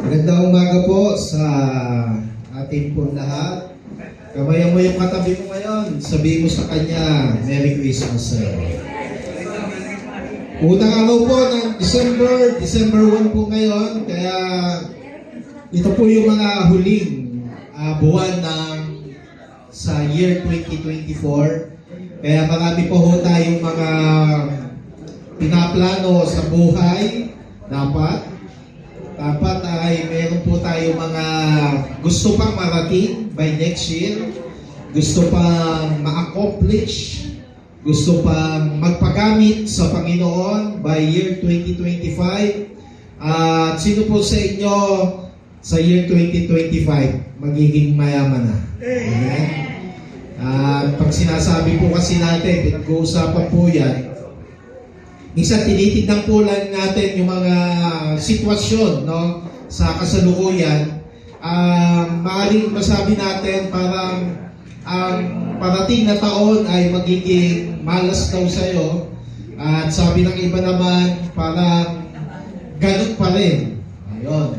Magandang umaga po sa ating po lahat. Kamayan mo yung katabi mo ngayon. Sabihin mo sa kanya, Merry Christmas sir. Unang araw po ng December 1 po ngayon. Kaya ito po yung mga huling buwan ng sa year 2024. Kaya marami po ho tayong mga pinaplano sa buhay. Dapat ay meron po tayo mga gusto pang marating by next year, gusto pang ma-accomplish, gusto pang magpagamit sa Panginoon by year 2025. At sino po sa inyo sa year 2025 magiging mayaman na? Amen? Pag sinasabi po kasi natin, pinag-uusapan po yan, minsan tinitignan po lang natin yung mga sitwasyon, no, sa kasalukuyan. Maaaring masabi natin parang ang parating na taon ay magiging malas daw sa'yo. At sabi ng iba naman, parang ganun pa rin. Ayun.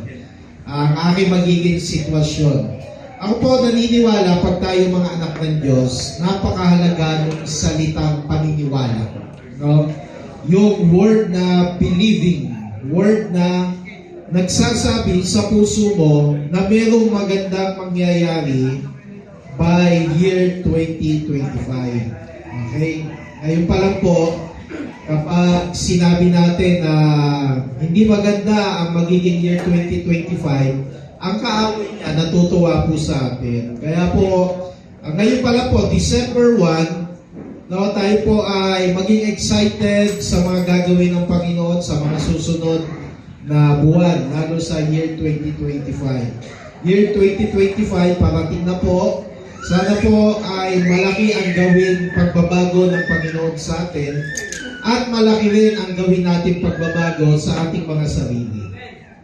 Ang aking magiging sitwasyon. Ako po naniniwala pag tayo mga anak ng Diyos, napakahalaga ng salitang paniniwala. No? Yung word na believing, word na nagsasabi sa puso mo na mayroong magandang mangyayari by year 2025. Okay? Ngayon pa lang po, kapag sinabi natin na hindi maganda ang magiging year 2025, ang kaaway niya natutuwa po sa atin. Kaya po, ngayon pa lang po, December 1, no, tayo po ay maging excited sa mga gagawin ng Panginoon sa mga susunod na buwan, lalo sa year 2025. Year 2025, parating na po. Sana po ay malaki ang gawin pagbabago ng Panginoon sa atin at malaki rin ang gawin natin pagbabago sa ating mga sarili.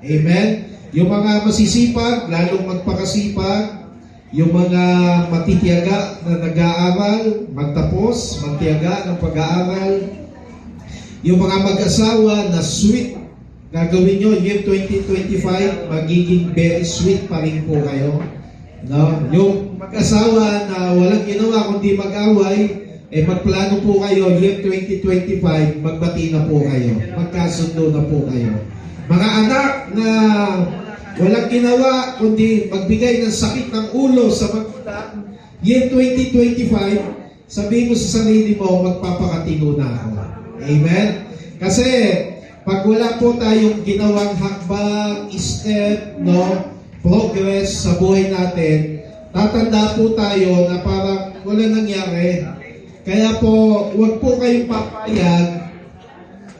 Amen? Yung mga masisipag, lalong magpakasipag, yung mga matitiyaga na nag-aaral, magtapos, magtiyaga ng pag-aaral. Yung mga mag-asawa na sweet, gagawin nyo, year 2025, magiging very sweet pa rin po kayo. No? Yung mag-asawa na walang ginawa kundi mag-away, magplano po kayo, year 2025, magbati na po kayo. Magkasundo na po kayo. Mga anak na walang ginawa kundi magbigay ng sakit ng ulo sa magulang, year 2025, sabihin mo sa sarili mo, magpapakatino na ako. Amen? Kasi, pag wala po tayong ginawang hakbang, step, no, progress sa buhay natin, tatanda po tayo na parang wala nangyari. Kaya po, huwag po kayong papayag,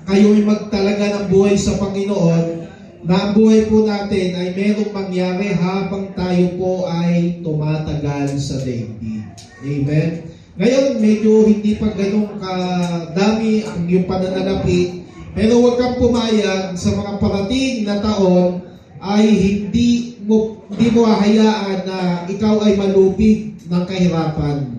kayo'y magtalaga ng buhay sa Panginoon, na ang buhay po natin ay merong mangyari habang tayo po ay tumatagal sa daigdig. Amen? Ngayon, medyo hindi pa ganun kadami ang iyong pananalapi, pero huwag kang pumayag sa mga parating na taon ay hindi mo hahayaan na ikaw ay malupig ng kahirapan.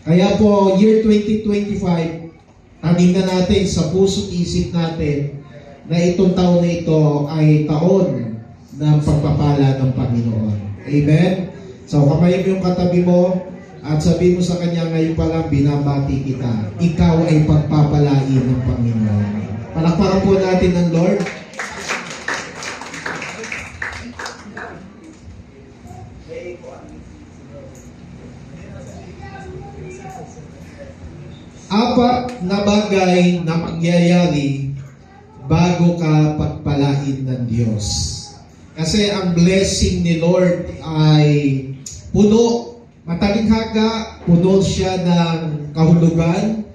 Kaya po, year 2025, tanim na natin sa puso't isip natin na itong taon na ito ay taon ng pagpapala ng Panginoon. Amen? So, kamayin mo yung katabi mo at sabihin mo sa kanya, ngayon pa lang binabati kita. Ikaw ay pagpapalain ng Panginoon. Palakpakan po natin ng Lord. Apat na bagay na mangyayari bago ka pagpalain ng Diyos. Kasi ang blessing ni Lord ay puno, matalinghaga, puno siya ng kahulugan,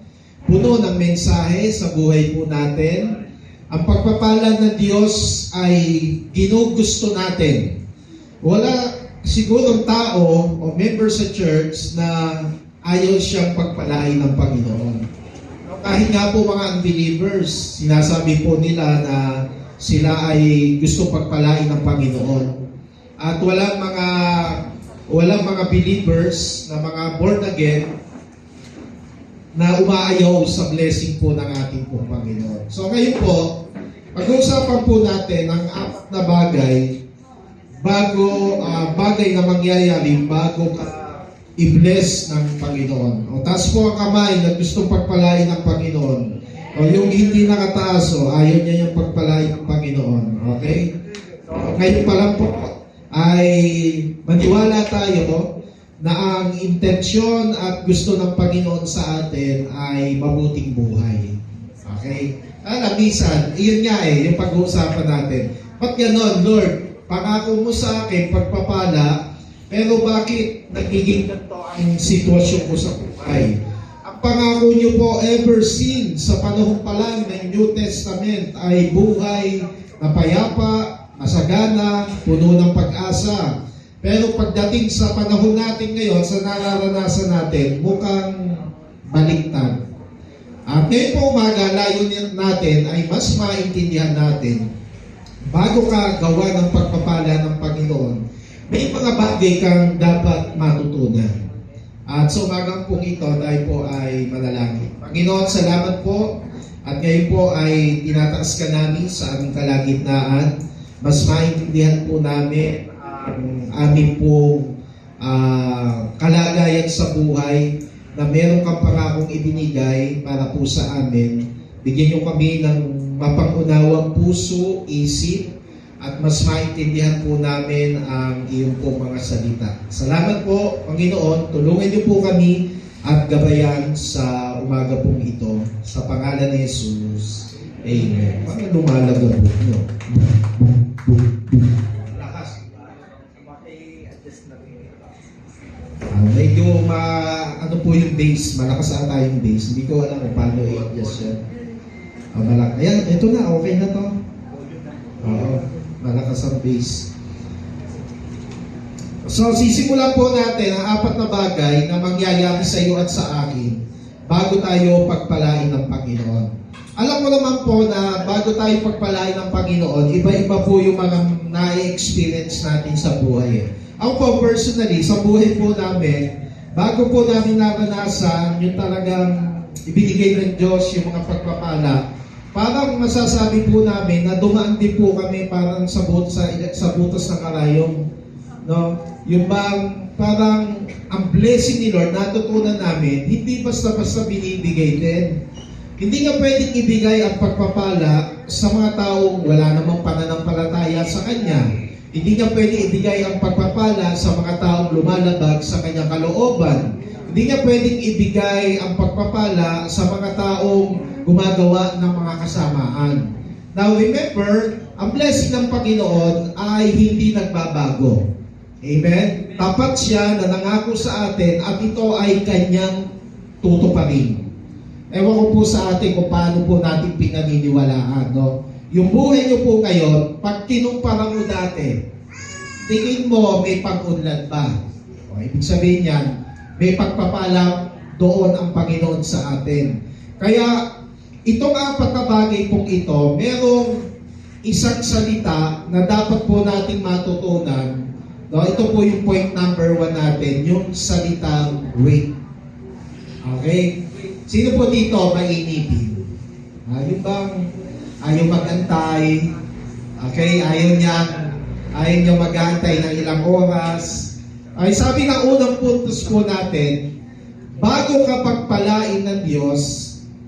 puno ng mensahe sa buhay po natin. Ang pagpapala ng Diyos ay ginugusto natin. Wala sigurong tao o member sa church na ayaw siyang pagpalain ng Panginoon. Kahit nga po mga unbelievers, sinasabi po nila na sila ay gusto pagpalain ng Panginoon. At walang mga believers na mga born again na umaayaw sa blessing po ng ating pong Panginoon. So ngayon po, pag-uusapan po natin ang apat na bagay bagay na mangyayari bago ka i-bless ng Panginoon. O taas po ang kamay na gustong pagpalain ng Panginoon. O yung hindi nakataas, ayaw niya yung pagpalain ng Panginoon. Okay? So, ngayon pa lang po ay maniwala tayo na ang intensyon at gusto ng Panginoon sa atin ay mabuting buhay. Okay? Minsan, yun nga yung pag-uusapan natin. Ba't ganon, Lord? Pangako mo sa akin, pagpapala, pero bakit nagiging ganito ang sitwasyon ko sa buhay? Ang pangako niyo po ever since sa panahon pa lang ng New Testament ay buhay na payapa, masagana, puno ng pag-asa. Pero pagdating sa panahon natin ngayon, sa nararanasan natin, mukhang baliktad. At ngayon po umaga, layunin natin ay mas maintindihan natin, bago ka gawa ng pagpapala ng Panginoon, may mga bagay kang dapat matutunan. At sa umagang pong ito, tayo po ay manalangin. Panginoon, salamat po. At ngayon po ay tinataas ka namin sa aming kalagitnaan. Mas maintindihan po namin ang aming pong kalagayan sa buhay na meron kang pangakong ibinigay para po sa amin. Bigyan niyo kami ng mapangunawang puso, isip, at mas maintindihan po namin ang iyong po mga salita. Salamat po, Panginoon. Tulungan niyo po kami at gabayan sa umaga pong ito. Sa pangalan ni Jesus. Amen. Parang lumalagabok nyo. Medyo ano po yung bass, malakas ata yung bass. Hindi ko alam kung paano i-adjust yan. Ayan, ito na, okay na to. Oo, malakas ang bass. So, sisimulan po natin ang 4 na bagay na mangyayari sa iyo at sa akin bago tayo pagpalain ng Panginoon. Alam mo naman po na bago tayo pagpalain ng Panginoon, iba-iba po yung mga na-experience natin sa buhay. Ako po personally, sa buhay po namin, bago po namin naranasan yung talagang ibinigay ng Diyos yung mga pagpapala, parang masasabi po namin na dumaan din po kami parang sa butas ng karayom. No? Yung bang parang ang blessing ni Lord, natutunan namin, hindi basta-basta binibigay din. Hindi nga pwedeng ibigay ang pagpapala sa mga taong wala namang pananampalataya sa Kanya. Hindi niya pwede ibigay ang pagpapala sa mga taong lumalabag sa kanyang kalooban. Hindi niya pwedeng ibigay ang pagpapala sa mga taong gumagawa ng mga kasamaan. Now remember, ang blessing ng Panginoon ay hindi nagbabago. Amen? Tapat siya na nangako sa atin at ito ay kanyang tutuparin. Ewan ko po sa atin kung paano po natin pinaniniwalaan, no? Yung buhay niyo po ngayon, pag kinumpara mo dati, tingin mo may pag-unlad ba? O, ibig sabihin yan, may pagpapala doon ang Panginoon sa atin. Kaya, itong 4 na bagay pong ito, merong isang salita na dapat po natin matutunan. No, ito po yung point number 1 natin, yung salitang wait. Okay? Sino po dito mainipin? Yung bang ayaw mag-antay, okay, ayaw niya mag-antay ng ilang oras. Ay sabi ng unang puntos po natin, bago ka pagpalain ng Diyos,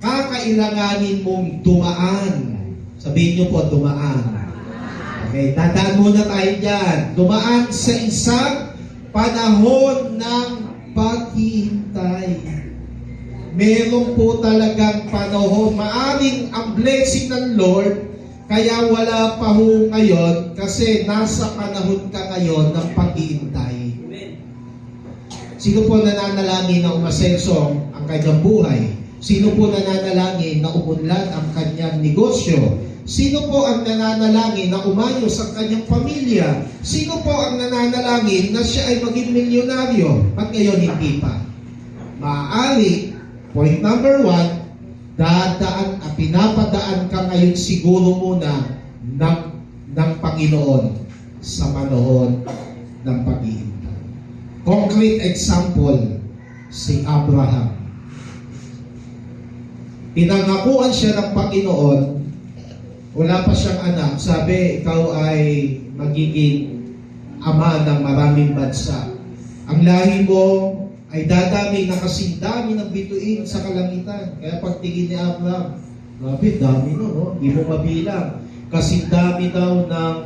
kakailanganin mong dumaan. Sabihin niyo po, dumaan. Okay, dadaan muna tayo dyan. Dumaan sa isang panahon ng paghihintay. Meron po talagang panahon. Maaring ang blessing ng Lord, kaya wala pa ho ngayon kasi nasa panahon ka ngayon ng paghihintay. Sino po nananalangin na umasenso ang kanyang buhay? Sino po nananalangin na umunlad ang kanyang negosyo? Sino po ang nananalangin na umayos ang kanyang pamilya? Sino po ang nananalangin na siya ay maging milyonaryo? At ngayon hindi pa. Maaari, point number 1, pinapadaan ka ngayon siguro muna ng Panginoon sa panahon ng paghihintay. Concrete example, si Abraham. Pinangakuan siya ng Panginoon, wala pa siyang anak. Sabi, ikaw ay magiging ama ng maraming bansa. Ang lahi mo ay dadami na kasing dami ng bituin sa kalangitan. Kaya pagtingin ni Abraham, grabe, dami no? Hindi mo mabilang. Kasing dami daw ng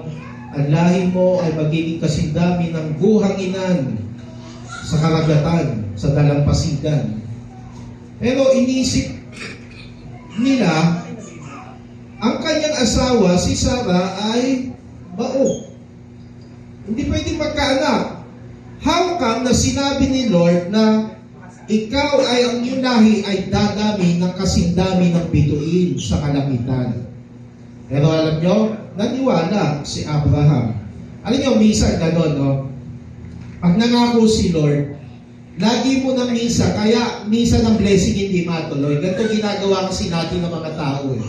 ang lahi mo ay magiging kasing dami ng buhanginan sa karagatan, sa dalampasigan. Pero inisip nila, ang kanyang asawa, si Sarah, ay bao. Hindi pwedeng magkaanak. How come na sinabi ni Lord na ikaw ay ang iyong lahi ay dadami ng kasindami ng bituin sa kalangitan? Pero alam nyo, naniwala si Abraham. Alam nyo, minsan gano'n, no? Pag nangako si Lord, lagi mo na minsan, kaya minsan ang blessing hindi matuloy. Ganito ginagawa kasi natin ng mga tao eh.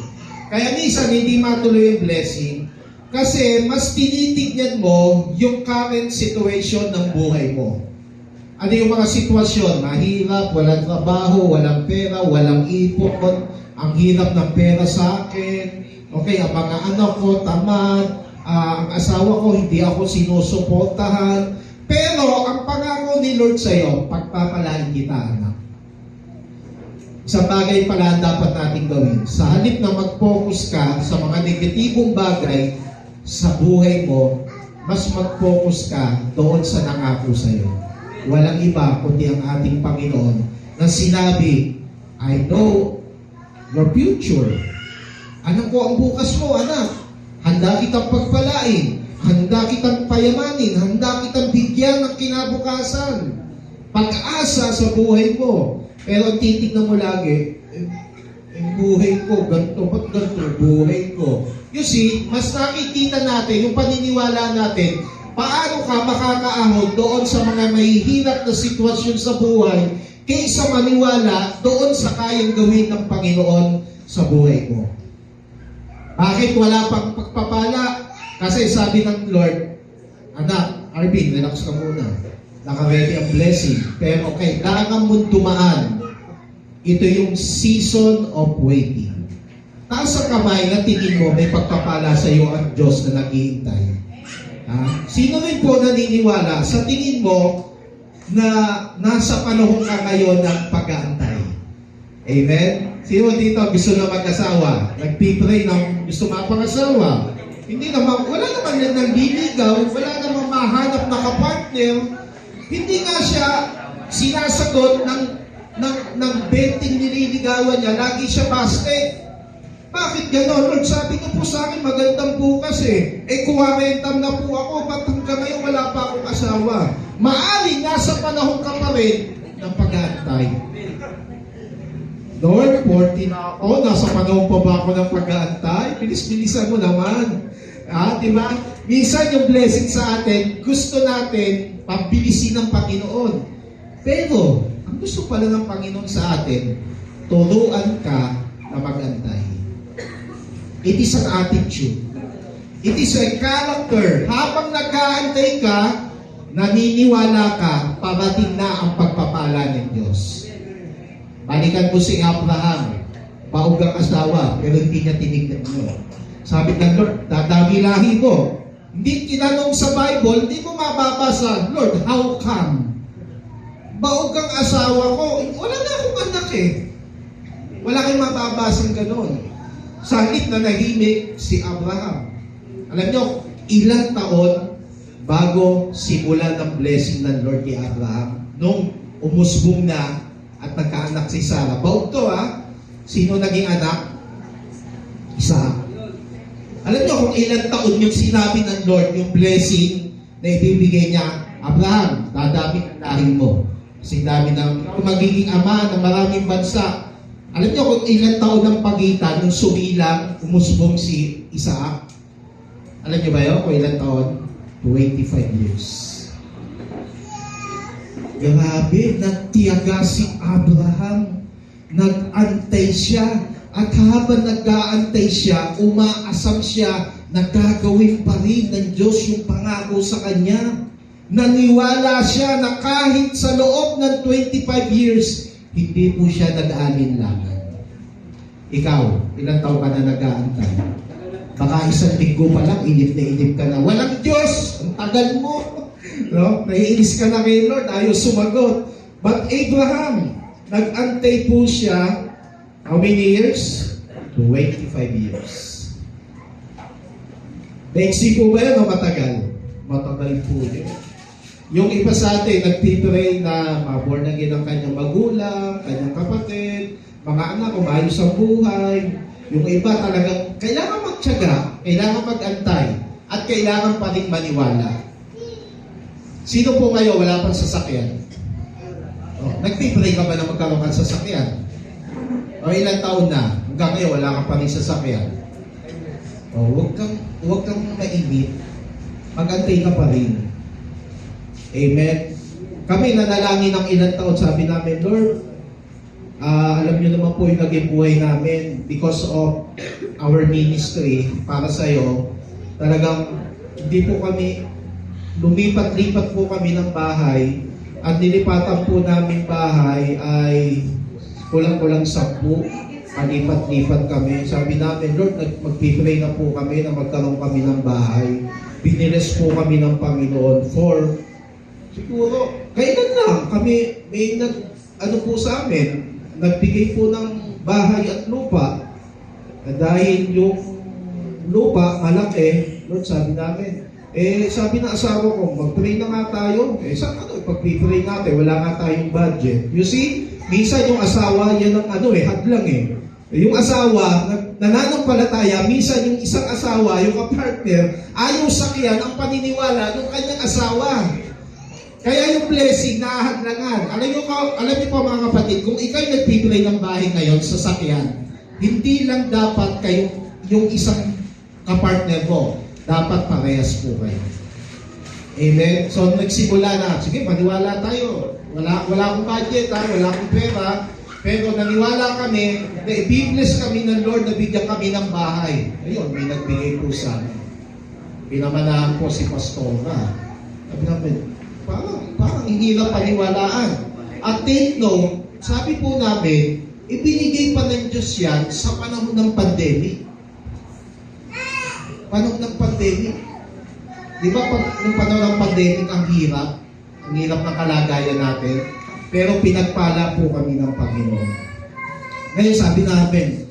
Kaya minsan hindi matuloy yung blessing kasi mas tinitignan mo yung current situation ng buhay mo. Ano yung mga sitwasyon? Mahirap, walang trabaho, walang pera, walang ipon, ang hirap ng pera sa akin, okay, ang mga anak ko, tamad, ang asawa ko, hindi ako sinusuportahan. Pero ang pangako ni Lord sa iyo, pagpapalain kita, anak. Isang bagay pala ang dapat natin gawin. Sa halip na mag-focus ka sa mga negatibong bagay sa buhay mo, mas mag-focus ka doon sa nangako sa iyo. Walang iba kundi ang ating Panginoon na sinabi, I know your future. Anak ko ang bukas mo, anak. Handa kitang pagpalain. Handa kitang payamanin, handa kitang bigyan ng kinabukasan. Pag-asa sa buhay mo. Pero titignan mo lagi, buhay ko, ganito, ba't ganito, buhay ko. You see, mas nakikita natin, yung paniniwala natin, paano ka makakaahon doon sa mga mahihirap na sitwasyon sa buhay, kaysa maniwala doon sa kayang gawin ng Panginoon sa buhay mo. Bakit wala pang pagpapala? Kasi sabi ng Lord, anak, Arvin, relax ka muna. Naka-ready ang blessing. Pero kailangan mong dumaan. Ito yung season of waiting. Taas sa kamay na tingin mo, may pagpapala sa iyo ang Diyos na naghihintay. Sino rin po naniniwala sa tingin mo na nasa panahon ka ngayon ng pag-aantay? Amen? Sino dito gusto na mag-asawa? Nagpipray ng gusto mapangasawa? Hindi naman, wala naman yan nanliligaw, wala naman mahanap na kapartner. Hindi nga siya sinasagot ng 20 nililigawan niya, lagi siya basket. Bakit gano'n? Lord, sabi niyo po sa akin, magandang bukas eh. 40 na po ako, ba't hanggang ngayon wala pa akong asawa? Maaring nasa panahon ka pa rin ng pag-aantay. Lord, 40 na ako, nasa panahon pa ba ako ng pag-aantay? Bilis-bilisan mo naman. Diba? Minsan yung blessing sa atin, gusto natin pabilisin ng Panginoon. Pero, ang gusto pala ng Panginoon sa atin, turuan ka na mag-antay. It is an attitude. It is a character. Habang nag-aantay ka, naniniwala ka, parating na ang pagpapala ng Diyos. Balikan mo si Abraham, paugang asawa, pero hindi niya tinignan mo. Sabi ng Lord, dadami lahi mo. Hindi tinanong sa Bible, hindi mo mababasa, Lord, how come? Paugang asawa ko, wala na akong anak eh. Wala kayong mababasang ganon. Sa halip na nahimik si Abraham. Alam nyo, ilang taon bago simulan ng blessing ng Lord kay Abraham, nung umusbong na at nagkaanak si Sarah. Baog to Sino naging anak? Isa. Alam niyo kung ilang taon yung sinabi ng Lord, yung blessing na ibibigay niya, Abraham, dadami ang lahi mo. Kasi dami ng magiging ama ng maraming bansa. Alam niyo kung ilang taon ng pagitan nung sumilang, umusbong si Isaac? Alam niyo ba yun kung ilang taon? 25 years. Grabe, nagtiyaga si Abraham. Nag-antay siya. At habang nag-aantay siya, umaasam siya na gagawin pa rin ng Diyos yung pangako sa kanya. Naniwala siya na kahit sa loob ng 25 years, hindi po siya nag-alinlangan. Ikaw, ilang taon ka na nag-aantay? Baka 1 linggo pa lang, inip na inip ka na. Walang Diyos! Ang tagal mo! No? Naiinis ka na kay Lord, ayaw sumagot. But Abraham, nag-antay po siya, how many years? 25 years. Naiksi po ba yun o matagal? Matagal po yun. Yung iba sa atin, nagpipray na maborn again ang kanyang magulang, kanyang kapatid, mga anak, umayos ang buhay. Yung iba talagang kailangan magtiyaga, kailangan mag-antay, at kailangan pa rin maniwala. Sino po kayo wala pang sasakyan? Oh, nagpipray ka ba na magkaroon ka ng sasakyan? O ilang taon na? Hanggang ngayon wala kang pa rin sasakyan. Oh, huwag kang mainit. Mag-antay ka pa rin. Amen. Kami nanalangin ng ilang taon, sabi namin, Lord, alam niyo naman po yung naging buhay namin because of our ministry para sa iyo. Talagang hindi po kami, lumipat-lipat po kami ng bahay at nilipatan po namin bahay ay kulang-kulang 10. Palipat-lipat kami. Sabi namin, Lord, magpipray na po kami na magkaroon kami ng bahay. Biniles po kami ng Panginoon for siguro, kailan lang kami may po sa amin, nagbigay po ng bahay at lupa. Dahil yung lupa, malaki, Lord, sabi namin, sabi ng asawa ko, mag-pray na nga tayo. Saan pag-pray natin, wala nga tayong budget. You see, minsan yung asawa, yan ang hadlang Yung asawa, nananampalataya, minsan yung isang asawa, yung kapartner, ayaw sakyan ang paniniwala ng kanyang asawa. Kaya yung blessing, naahadlangan. Alam niyo po mga kapatid, kung ikaw'y nagpipray ng bahay ngayon sa sakyan, hindi lang dapat kayo, yung isang kapartner mo, dapat parehas po kayo. Amen? So, nagsimula na, sige, maniwala tayo. Wala akong budget, wala akong pera, pero naniwala kami, na i-bless kami ng Lord, nabigyan kami ng bahay. Ayun, may nagbigay po sa amin. Pinamanahan po si Pastora. Sabi namin, parang hindi lang paniwalaan. At take note, sabi po namin, ibinigay pa ng Diyos yan sa panahon ng pandemic. Panahon ng pandemic. Di ba nung panahon ng pandemic, ang hirap ng kalagayan natin, pero pinagpala po kami ng Panginoon. Ngayon sabi namin,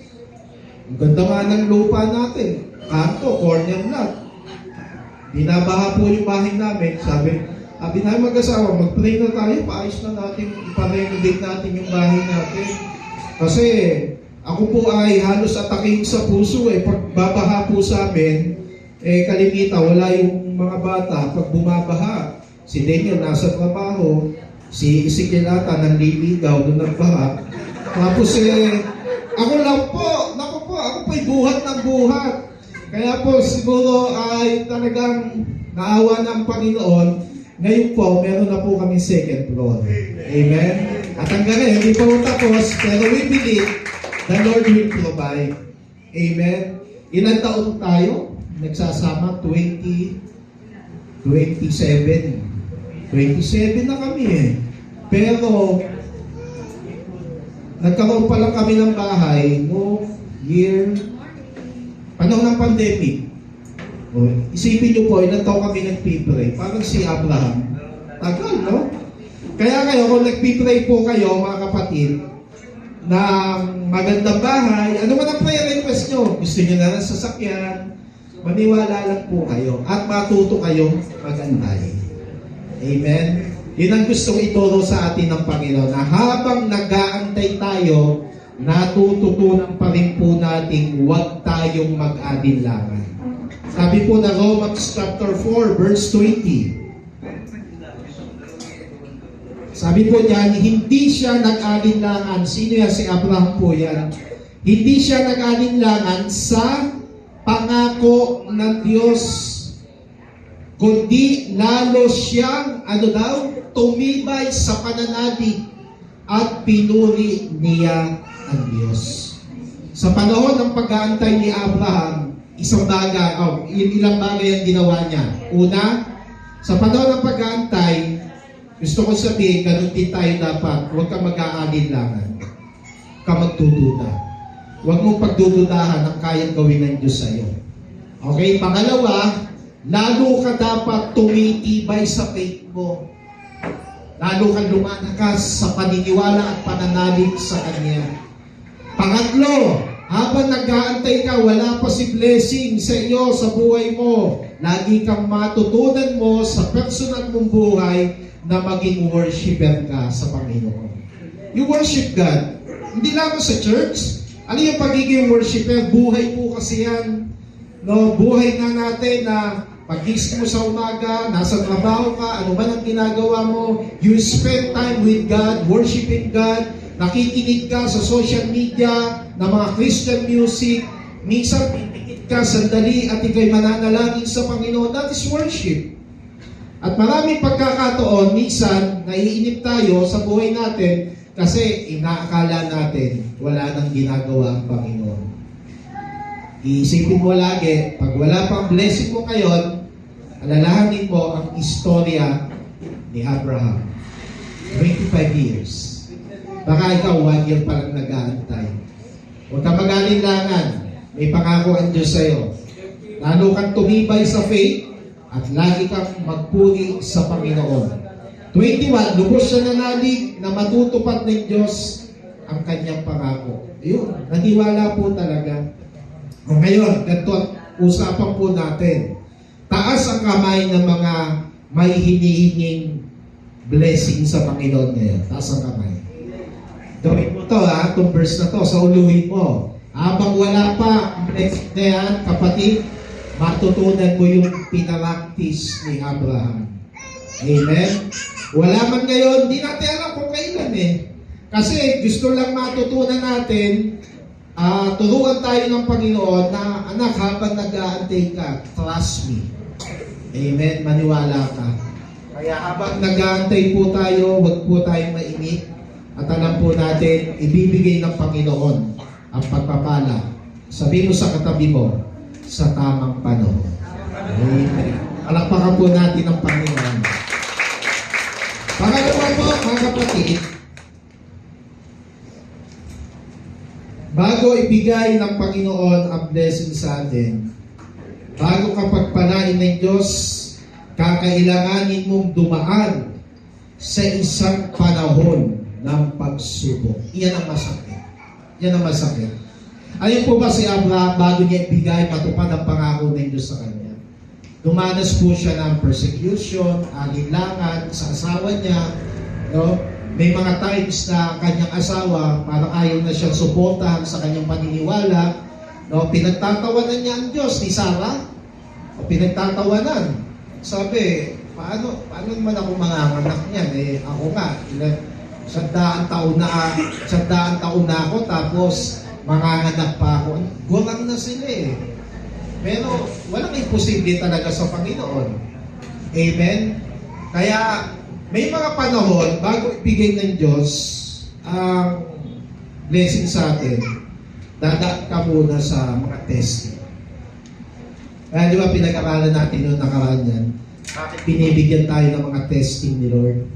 ang ganda nga ng lupa natin, kanto, corner lot. Binabaha po yung bahay namin, sabi namin mag-asawa, mag-pray na tayo, paayos na natin, iparenovate natin yung bahay natin. Kasi ako po ay halos ataking sa puso pag babaha po sa amin, kalimitan, wala yung mga bata pag bumabaha. Si Daniel nasa trabaho, si Ezekiel ata nanliligaw doon ng baha. Tapos ako lang po, ako po'y buhat ng buhat. Kaya po siguro ay talagang naawa ng Panginoon. Ngayon po, meron na po kami second floor. Amen? At hanggang ngayon, hindi pa po tapos, pero we believe the Lord will provide. Amen? Ilang taon tayo? Nagsasama? 27 na kami Pero, nagkaroon pa lang kami ng bahay no panahon ng pandemic. Isipin nyo po, ilan taon kami nagpipray. Parang si Abraham. Tagal, no? Kaya kayo, kung nagpipray po kayo, mga kapatid, na magandang bahay, ano man ang prayer request nyo? Gusto nyo na lang sasakyan? Maniwala lang po kayo. At matuto kayo magantay. Amen? Yun ang gustong ituro sa atin ng Panginoon, na habang nag-aantay tayo, natututunan pa rin po natin huwag tayong mag-alinlangan. Sabi po na Romans chapter 4 verse 20. Sabi po niyan, hindi siya nag-alinlangan. Sino yan? Si Abraham po yan. Hindi siya nag-alinlangan sa pangako ng Diyos, kundi lalo siyang, tumibay sa pananalig at pinuri niya ang Diyos. Sa panahon ng pag-aantay ni Abraham, ilang bagay ang ginawa niya. Una, sa panahon ng pag-aantay, gusto ko sabihin, ganun din tayo dapat, huwag ka mag-aalinlangan. Huwag ka magdududa. Huwag mong pagdududahan ang kayang gawin ng Diyos sa iyo. Okay, pangalawa, lalo ka dapat tumitibay sa faith mo. Lalo kang lumalakas sa paniniwala at pananalig sa Kanya. Pangatlo, habang nag-aantay ka, wala pa si blessing sa iyo, sa buhay mo. Lagi kang matutunan mo sa personal mong buhay na maging worshiper ka sa Panginoon. You worship God. Hindi lamang sa church. Ano yung pagiging worshiper? Buhay po kasi yan. No, buhay na natin na pag-gising mo sa umaga, nasa trabaho ka, ano man ang ginagawa mo, you spend time with God, worshiping God, nakikinig ka sa social media, ng mga Christian music, minsan pipikit ka sandali at ikay mananalangin sa Panginoon. That is worship. At maraming pagkakataon, minsan, naiinip tayo sa buhay natin kasi inaakala natin wala nang ginagawa ang Panginoon. Iisipin mo lagi, pag wala pang blessing mo ngayon, alalahanin mo ang istorya ni Abraham. 25 years. Baka ikaw 1 year pa lang nag-aantay. Huwag ka mag-alinlangan. May pangako ang Diyos sa'yo. Lalo kang tumibay sa faith at lagi kang magpuri sa Panginoon. 21, lubos siya nanalig na matutupad ng Diyos ang kanyang pangako. Ayun, naniwala po talaga. O ngayon, ganito ang usapan po natin. Taas ang kamay ng mga may hinihinging blessing sa Panginoon ngayon. Taas ang kamay. Gawin mo to ha, itong verse na to, sa uluhin mo. Habang wala pa ang blessing na yan, kapatid, matutunan mo yung pinaractice ni Abraham. Amen? Wala man ngayon, di natin alam kung kailan eh. Kasi gusto lang matutunan natin, turuan tayo ng Panginoon na, anak, habang nag-aantay ka, trust me. Amen? Maniwala ka. Kaya habang nag-aantay po tayo, wag po tayong mainit. At alam po natin, ibibigay ng Panginoon ang pagpapala. Sabi mo sa katabi mo, sa tamang panahon. Amen. Palakpakan po natin ang Panginoon. Pangalawa po, mga kapatid, bago ibigay ng Panginoon ang blessing sa atin, bago ka pagpalain ng Diyos, kakailanganin mong dumaan sa isang panahon ng pagsubok. Iyan ang masakit. Yan ang masakit. Ayun po ba si Abraham, bago niya ibigay, matupad ang pangako ng Diyos sa kanya? Dumanas po siya ng persecution, alinlangan sa asawa niya. No? May mga times na kanyang asawa, parang ayaw na siyang suportahan sa kanyang paniniwala. No? Pinagtatawanan niya ang Diyos ni Sarah. O pinagtatawanan. Sabi, paano naman ako manganganak niyan? Ako nga, 100 taon na ako, tapos manganganak pa ako. Gulang na sila eh. Pero walang imposible talaga sa Panginoon. Amen? Kaya may mga panahon, bago ibigay ng Diyos ang blessing sa atin, dadaan ka muna sa mga testing. Kaya di ba pinag-aralan natin noong nakaraan yan? Bakit binibigyan tayo ng mga testing ni Lord?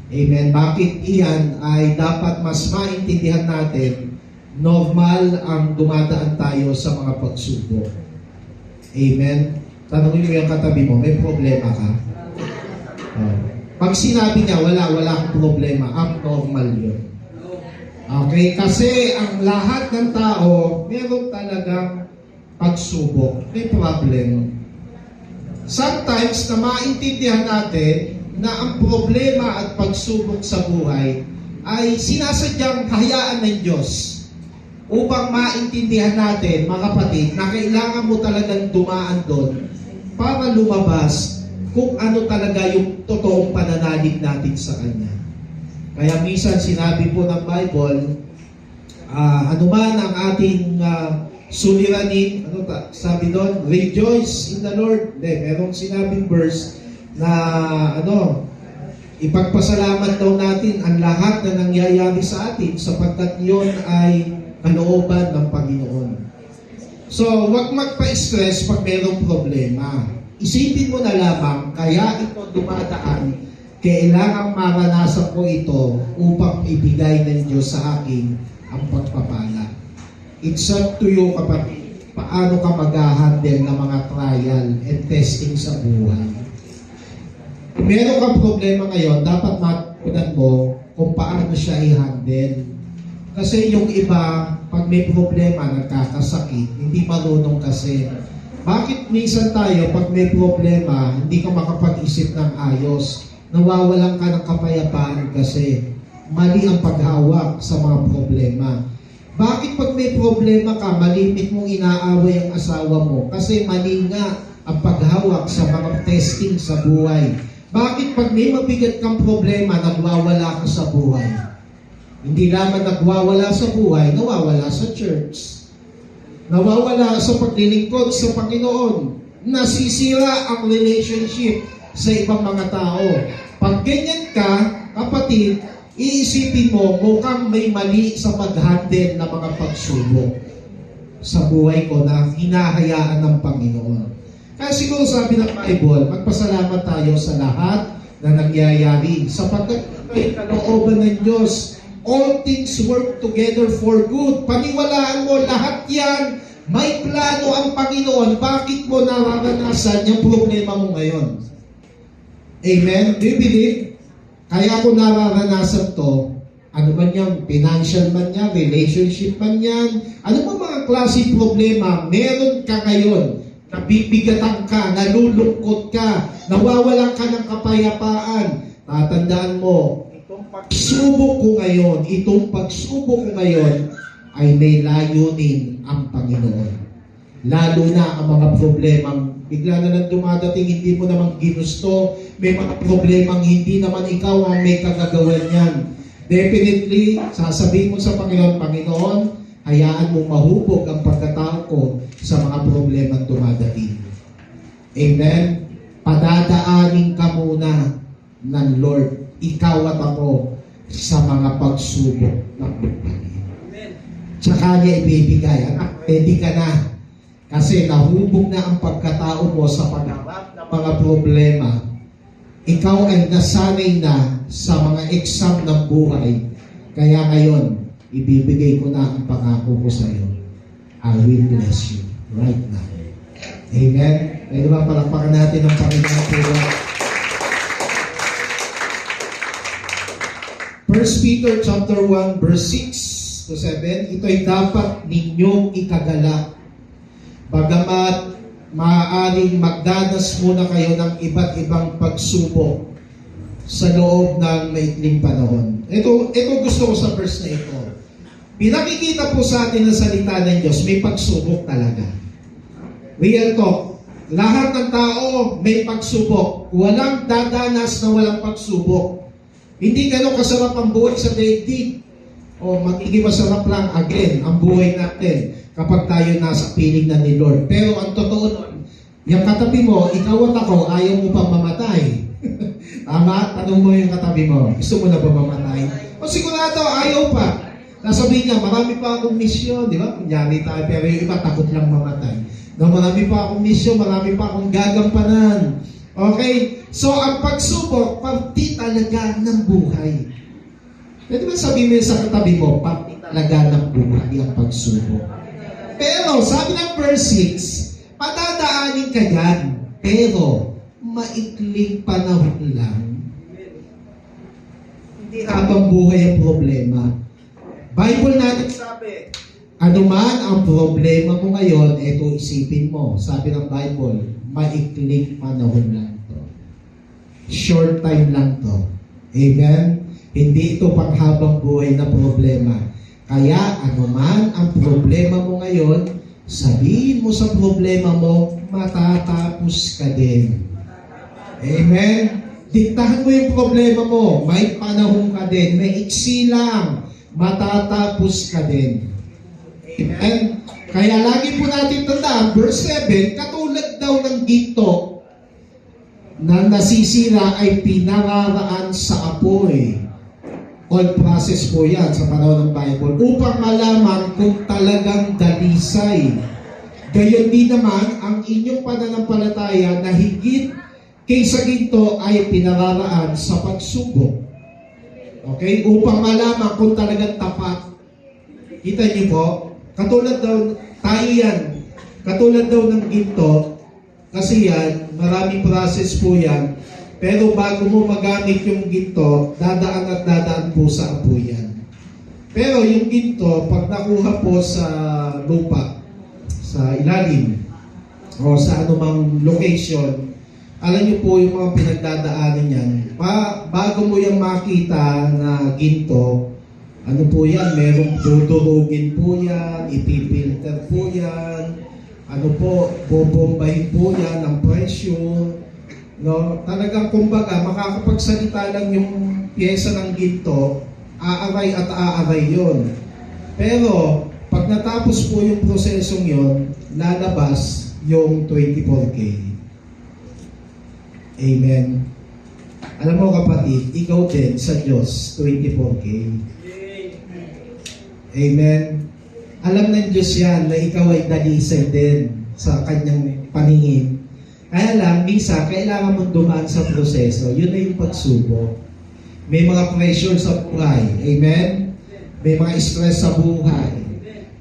Amen. Bakit iyan ay dapat mas maintindihan natin, normal ang dumadaan tayo sa mga pagsubok. Amen. Tanungin mo yung katabi mo, may problema ka? Pag sinabi niya, wala akong problema, abnormal yun. Okay? Kasi ang lahat ng tao, meron talagang pagsubok. May problem. Sometimes na maintindihan natin na ang problema at pagsubok sa buhay ay sinasadyang hayaan ng Diyos upang maintindihan natin, mga kapatid, na kailangan mo talagang dumaan doon para lumabas kung ano talaga yung totoong pananalig natin sa Kanya. Kaya minsan sinabi po ng Bible, anuman ang ating suliranin, sabi doon, rejoice in the Lord. Merong sinabing verse na ipagpasalamat daw natin ang lahat na nangyayari sa atin sapagkat yon ay kalooban ng Panginoon. So, huwag magpa-stress pag mayroong problema. Isipin mo na lamang, kaya ito dumadaan, kailangang maranasan ko ito upang ibigay ng Diyos sa akin ang pagpapala. It's up to you, kapatid. paano ka mag-handle ng mga trial and testing sa buhay. Kung meron kang problema ngayon, dapat matutunan mo kung paano siya i-handle. Kasi yung iba, pag may problema, nagkakasakit, hindi marunong kasi. Bakit minsan tayo, pag may problema, hindi ka makapag-isip ng ayos, nawawalan ka ng kapayapaan kasi mali ang paghawak sa mga problema. Bakit pag may problema ka, malimit mong inaaway ang asawa mo? Kasi mali nga ang paghawak sa mga testing sa buhay. Bakit pag may mabigat kang problema, nagwawala ka sa buhay? Hindi naman nagwawala sa buhay, nawawala sa church. Nawawala sa paglilingkod sa Panginoon. Nasisira ang relationship sa ibang mga tao. Pag ganyan ka, kapatid, iisipin mo, mukhang may mali sa pag-handle ng mga pagsubok sa buhay ko na hinahayaan ng Panginoon. Kaya siguro sabi ng Bible, magpasalamat tayo sa lahat na nangyayari. Sapagkat ay kalooban ng Diyos, all things work together for good. Paniwalaan mo, lahat yan, may plano ang Panginoon. Bakit mo nararanasan yung problema mo ngayon? Amen? Do you believe? Kaya ako nararanasan to, ano man yan, financial man yan, relationship man yan, ano man mga klase problema, meron ka ngayon, nabibigatan ka, nalulungkot ka, nawawalan ka ng kapayapaan. Tatandaan mo, itong pagsubok ko ngayon, ay may layunin ang Panginoon. Lalo na ang mga problemang bigla na lang dumadating, hindi mo naman ginusto, may mga problemang hindi naman ikaw ang may kagagawan yan. Definitely, sasabihin mo sa Panginoon, Panginoon, hayaan mo mahubog ang pagkatao ko sa mga problemang dumadating. Amen? Padadaanin ka muna ng Lord, ikaw at ako, sa mga pagsubok ng buhay. Tsaka niya ibibigay, anak, pwede ka na. Kasi nahubog na ang pagkatao mo sa pagharap ng mga problema. Ikaw ay nasanay na sa mga exam ng buhay. Kaya ngayon, ibibigay ko na ang pangako ko sa iyo. I will bless you right now. Amen? Pwede ba palakpakan natin ang Panginoon po? 1 Peter chapter 1 verse 6 to 7, ito'y dapat ninyong ikagalak. Bagamat maaaring magdanas muna kayo ng iba't ibang pagsubok sa loob ng maikling panahon. Ito gusto ko sa verse na ito. Pinakikita po sa atin ng salita ng Diyos, may pagsubok talaga. Real talk. Lahat ng tao may pagsubok. Walang dadanas na walang pagsubok. Hindi ganun kasarap ang buhay sa daigdig. O magiging masarap lang again ang buhay natin kapag tayo nasa piling na ni Lord. Pero ang totoo nun, yung katabi mo, ikaw at ako, ayaw mo pang mamatay. Tama? Tanong mo yung katabi mo, gusto mo na ba mamatay? O sigurado, ayaw pa. Nasabihin niya, marami pa akong misyon, di ba? Kunyari tayo, pero yung iba takot lang mamatay. No, marami pa akong misyon, marami pa akong gagampanan. Okay? So, ang pagsubok, parte talaga ng buhay. Pwede ba sabihin mo sa katabi mo, parte talaga ng buhay ang pagsubok. Pero, sabi ng verse 6, patadaanin ka yan, pero maikling panahon lang. Hindi habang buhay ang problema. Bible natin sabi, ano man ang problema mo ngayon, ito isipin mo. Sabi ng Bible, maikling panahon lang to. Short time lang to. Amen? Hindi ito panghabang buhay na problema. Kaya anuman ang problema mo ngayon, sabihin mo sa problema mo, matatapos ka din. Amen? Diktahan mo yung problema mo, may panahon ka din, may iksi lang, matatapos ka din. Amen? Kaya lagi po natin tandaan, verse 7, katulad daw ng ginto na nasisira ay pinararaan sa apoy. All process po yan sa panahon ng Bible upang malaman kung talagang dalisay. Gayon din naman ang inyong pananampalataya na higit kaysa ginto ay pinararaan sa pagsubok. Okay? Upang malaman kung talagang tapat. Kita niyo po, katulad daw tayo yan. Katulad daw ng ginto, kasi yan, maraming process po yan. Pero bago mo magamit yung ginto, dadaan at dadaan po sa apoy yan. Pero yung ginto, pag nakuha po sa lupa, sa ilalim, o sa anumang location, alam niyo po yung mga pinagdadaanan yan. Bago mo yung makita na ginto, ano po yan, merong dudurugin po yan, ipipilter po yan, ano po, bobombahin po yan ng presyo. No? Talagang kumbaga, makakapagsalita lang yung pyesa ng ginto, aaray at aaray yun. Pero, pag natapos po yung prosesong yun, lalabas yung 24K. Amen. Alam mo kapatid, ikaw din sa Diyos, 24K. Amen. Alam ng Diyos yan na ikaw ay dalisay din sa kanyang paningin. Kaya lang, minsan, kailangan mong dumaan sa proseso. Yun na yung pagsubok. May mga pressure sa buhay. Amen? May mga stress sa buhay.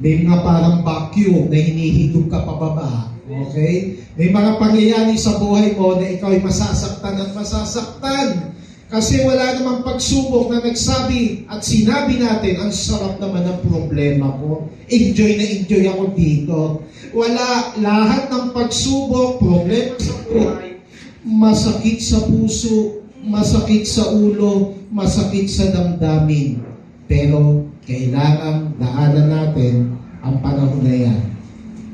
May mga parang vacuum na hinihigop ka pababa. Okay? May mga pangyayari sa buhay mo na ikaw ay masasaktan at masasaktan. Kasi wala namang pagsubok na nagsabi at sinabi natin, ang sarap naman ng problema ko. Enjoy na enjoy ako dito. Wala, lahat ng pagsubok, problema sa buhay, masakit sa puso, masakit sa ulo, masakit sa damdamin. Pero kailangan daanan natin ang panahon na yan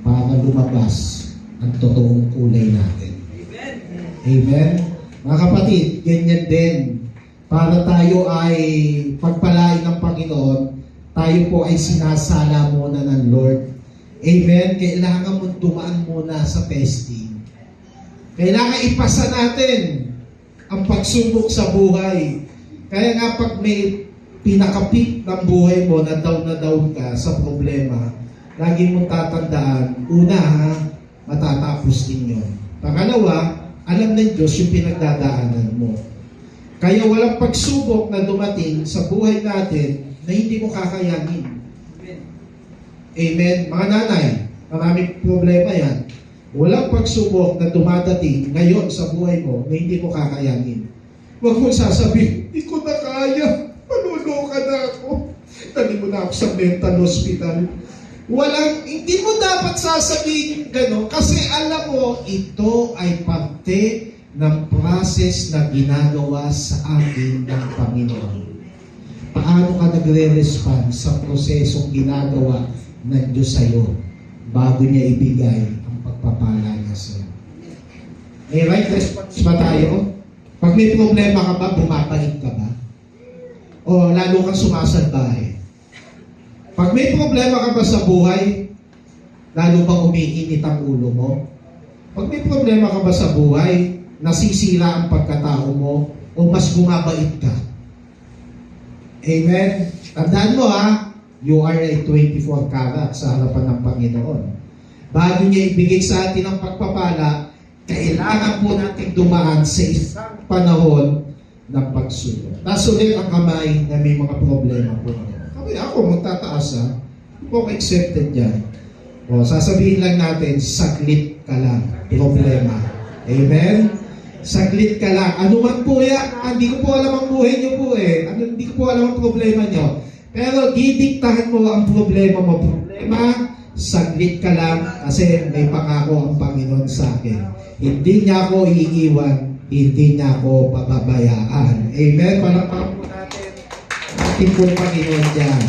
para lumabas ang totoong kulay natin. Amen? Amen? Mga kapatid, ganyan din. Para tayo ay pagpalain ng Panginoon, tayo po ay sinasala muna ng Lord. Amen? Kailangan mong dumaan muna sa testing. Kailangan ipasa natin ang pagsubok sa buhay. Kaya nga pag may pinakapit ng buhay mo na down ka sa problema, lagi mong tatandaan, una ha, matatapos din yun. Pangalawa, alam ng Diyos yung pinagdadaanan mo. Kaya walang pagsubok na dumating sa buhay natin na hindi mo kakayanin. Amen? Mga nanay, maraming problema yan. Walang pagsubok na dumadating ngayon sa buhay mo na hindi mo kakayanin. Huwag mo sasabihin, hindi ko na kaya. Manulo ka na ako. Tali mo na ako sa mental hospital. Hindi mo dapat sasabihin gano'n kasi alam mo, ito ay parte ng process na ginagawa sa atin ng Panginoon. Paano ka nagre-respond sa prosesong ginagawa ng Diyos sa'yo bago niya ibigay ang pagpapala niya sa'yo? May right response ba tayo? Pag may problema ka ba, bumabalik ka ba? O lalo kang sumasalbahe? Pag may problema ka ba sa buhay, lalo bang umiinit ang ulo mo? Pag may problema ka ba sa buhay, nasisira ang pagkatao mo o mas bumabait ka? Amen? Tandaan mo ha, you are a 24 karat sa harapan ng Panginoon. Bago niya ibigay sa atin ang pagpapala, kailangan po natin dumaan sa isang panahon ng pagsubok. Taas ulit ang kamay na may mga problema po. Kami ako magtataas ha. Kung accepted yan. O, sasabihin lang natin, saglit ka lang. Problema. Amen? Saglit ka lang. Ano man po yan? Hindi ko po alam ang buhay niyo po eh. Hindi ko po alam ang problema niyo. Pero didiktahan mo ang problema mo. Problema, saglit ka lang kasi may pangako ang Panginoon sa akin. Hindi niya ako iiwan, hindi niya ako pababayaan. Amen? Palakpakan po natin ating pong Panginoon dyan.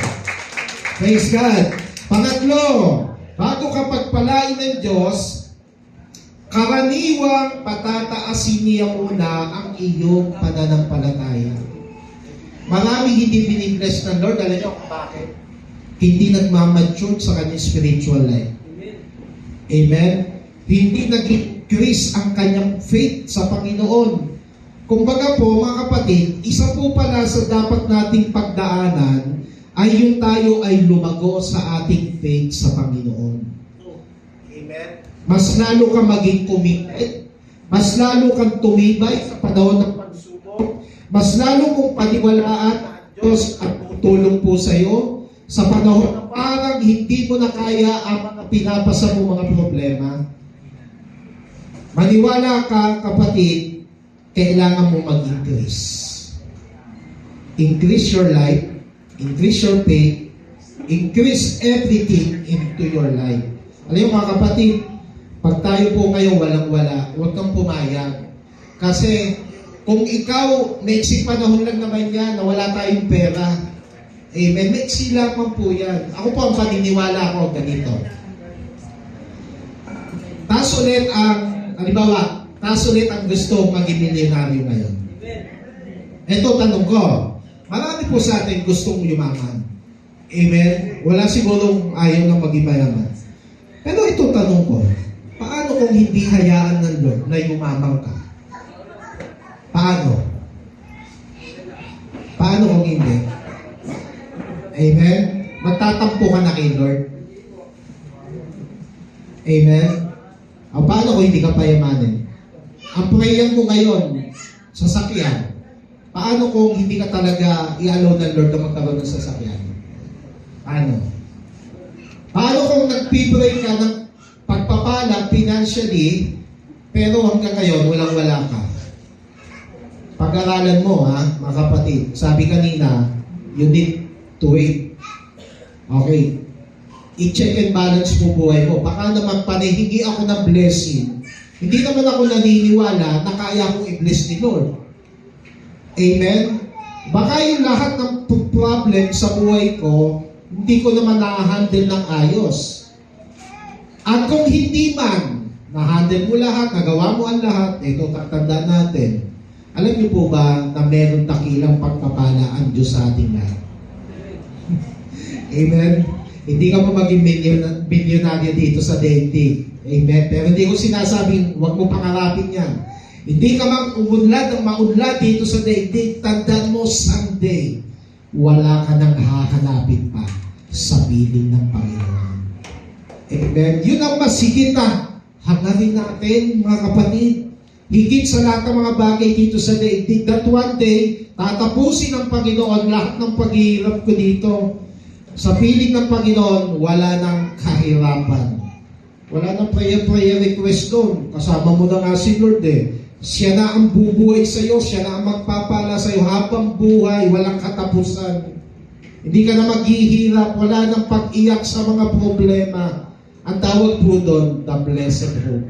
Praise God. Pangatlo, bago ka pagpalain ng Diyos, karaniwang patataasin niya muna ang iyong pananampalataya. Maraming hindi binibless ng Lord. Alam niyo kung bakit? Hindi nagmamature sa kanyang spiritual life. Amen? Hindi nag-increase ang kanyang faith sa Panginoon. Kumbaga po, mga kapatid, isa po pala sa dapat nating pagdaanan ay yung tayo ay lumago sa ating faith sa Panginoon. Amen? Mas lalo ka maging committed, mas lalo kang tumibay sa panahon ng pagsubok, mas lalo mong paniwalaan ang Diyos at tutulong po sa iyo Sa panahon na parang hindi mo na kaya ang mga pinapasa mo mga problema, maniwala ka, kapatid, kailangan mo mag-increase. Increase your life, increase your faith, increase everything into your life. Alam mo mga kapatid, pag tayo po ngayon walang-wala, huwag kang pumayag. Kasi kung ikaw, maiksi panahon lang naman yan na wala tayong pera, amen, maiksi lamang po yan. Ako po ang paniniwala ko ganito. Taas ulit ang halimbawa, taas ulit ang gusto maging milyonaryo ngayon. Ito, tanong ko. Marami po sa atin gustong yumaman. Amen? Wala sigurong ayaw na maging mayaman. Pero ito, tanong ko. Paano kung hindi hayaan ng Lord na yumaman ka? Paano? Paano kung hindi? Amen? Magtatampo ka na kay Lord. Amen? O paano kung hindi ka payamanin? Ang prayer mo ngayon, sasakyan. Paano kung hindi ka talaga i-allow ng Lord na magkaroon ng sasakyan? Paano? Paano kung nagpipray ka ng pagpapala financially, pero hanggang ngayon, walang-wala ka? Pag-aralan mo, ha, mga kapatid. Sabi kanina, you need to wait. Okay. I-check and balance mo buhay mo. Baka naman panihingi ako ng blessing. Hindi naman ako naniniwala na kaya akong i-bless ni Lord. Amen? Baka yung lahat ng problem sa buhay ko, hindi ko naman na-handle ng ayos. At kung hindi man, na-handle mo lahat, nagawa mo ang lahat, ito tatandaan natin. Alam niyo po ba na meron dakilang pagpapala ang Diyos sa ating lahat? Amen? Hindi ka pa maging milyonaryo dito sa daigdig. Amen? Pero hindi ko sinasabing huwag mo pangarapin yan. Hindi ka mag-umunlad ng maunlad dito sa daigdig. Tandaan mo, someday, wala ka nang hahanapin pa sa piling ng Panginoon. Amen? Yun ang masigit na hangarin natin, mga kapatid. Higit sa lahat ng mga bagay dito sa daigdig, that one day, tatapusin ng Panginoon lahat ng paghihirap ko dito. Sa piling ng Panginoon, wala nang kahirapan. Wala nang prayer request doon. Kasama mo na nga si Lord eh. Siya na ang bubuhay sa iyo, siya na ang magpapala sa iyo habang buhay, walang katapusan. Hindi ka na maghihirap, wala nang pag-iyak sa mga problema. Ang tawag po doon, the blessed hope.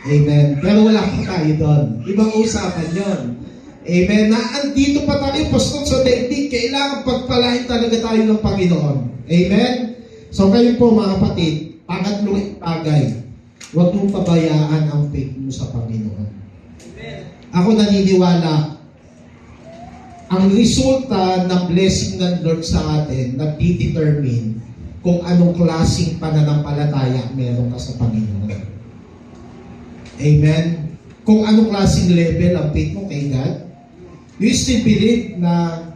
Amen. Pero wala pa tayo doon. Ibang usapan yon. Amen. Na andito pa tayo, pastor, sa daigdig, kailangan pagpalain talaga tayo ng Panginoon. Amen. So kayo po mga kapatid, pangatlong bagay, huwag mong pabayaan ang faith mo sa Panginoon. Ako naniniwala, ang resulta ng blessing ng Lord sa atin, nagdi-determine kung anong klaseng pananampalataya meron ka sa Panginoon. Amen? Kung anong klaseng level ang faith mo kay God, you still believe na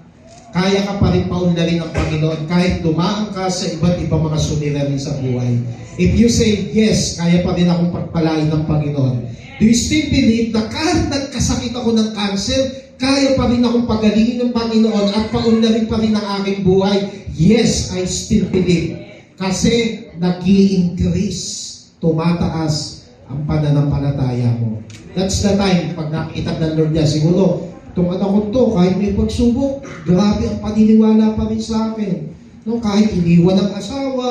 kaya ka pa rin paunlarin ng Panginoon kahit dumaan ka sa iba't ibang mga suliranin sa buhay. If you say, yes, kaya pa rin akong pagpalain ng Panginoon, do you still believe na kahit nagkasakit ako ng cancer, kaya pa rin akong pagalingin ng Panginoon at paunlarin pa rin ang aking buhay? Yes, I still believe. Kasi nag-i-increase, tumataas ang pananampalataya mo. That's the time, pag nakita ng Lord niya, siguro, itong anak ko to, kahit may pagsubok, grabe ang paniniwala pa rin sa akin. No, kahit iniwan ng asawa,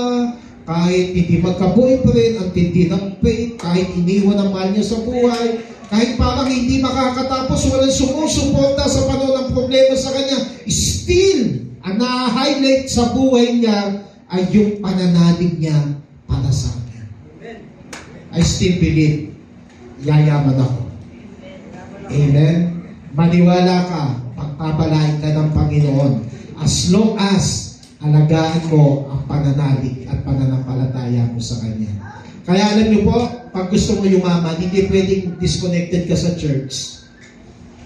kahit hindi magka-boyfriend, ang tindi ng faith, kahit iniwan ang mahal niya sa buhay, kahit parang hindi makakatapos, walang sumusuporta sa panahon ng problema sa kanya, still, ang na-highlight sa buhay niya ay yung pananalig niya para sa akin. I still believe, yayaman ako. Amen? Maniwala ka, pagpapalain ka ng Panginoon as long as alagaan mo ang pananalig at pananampalataya mo sa Kanya. Kaya alam niyo po, pag gusto mo yumaman, hindi pwedeng disconnected ka sa church.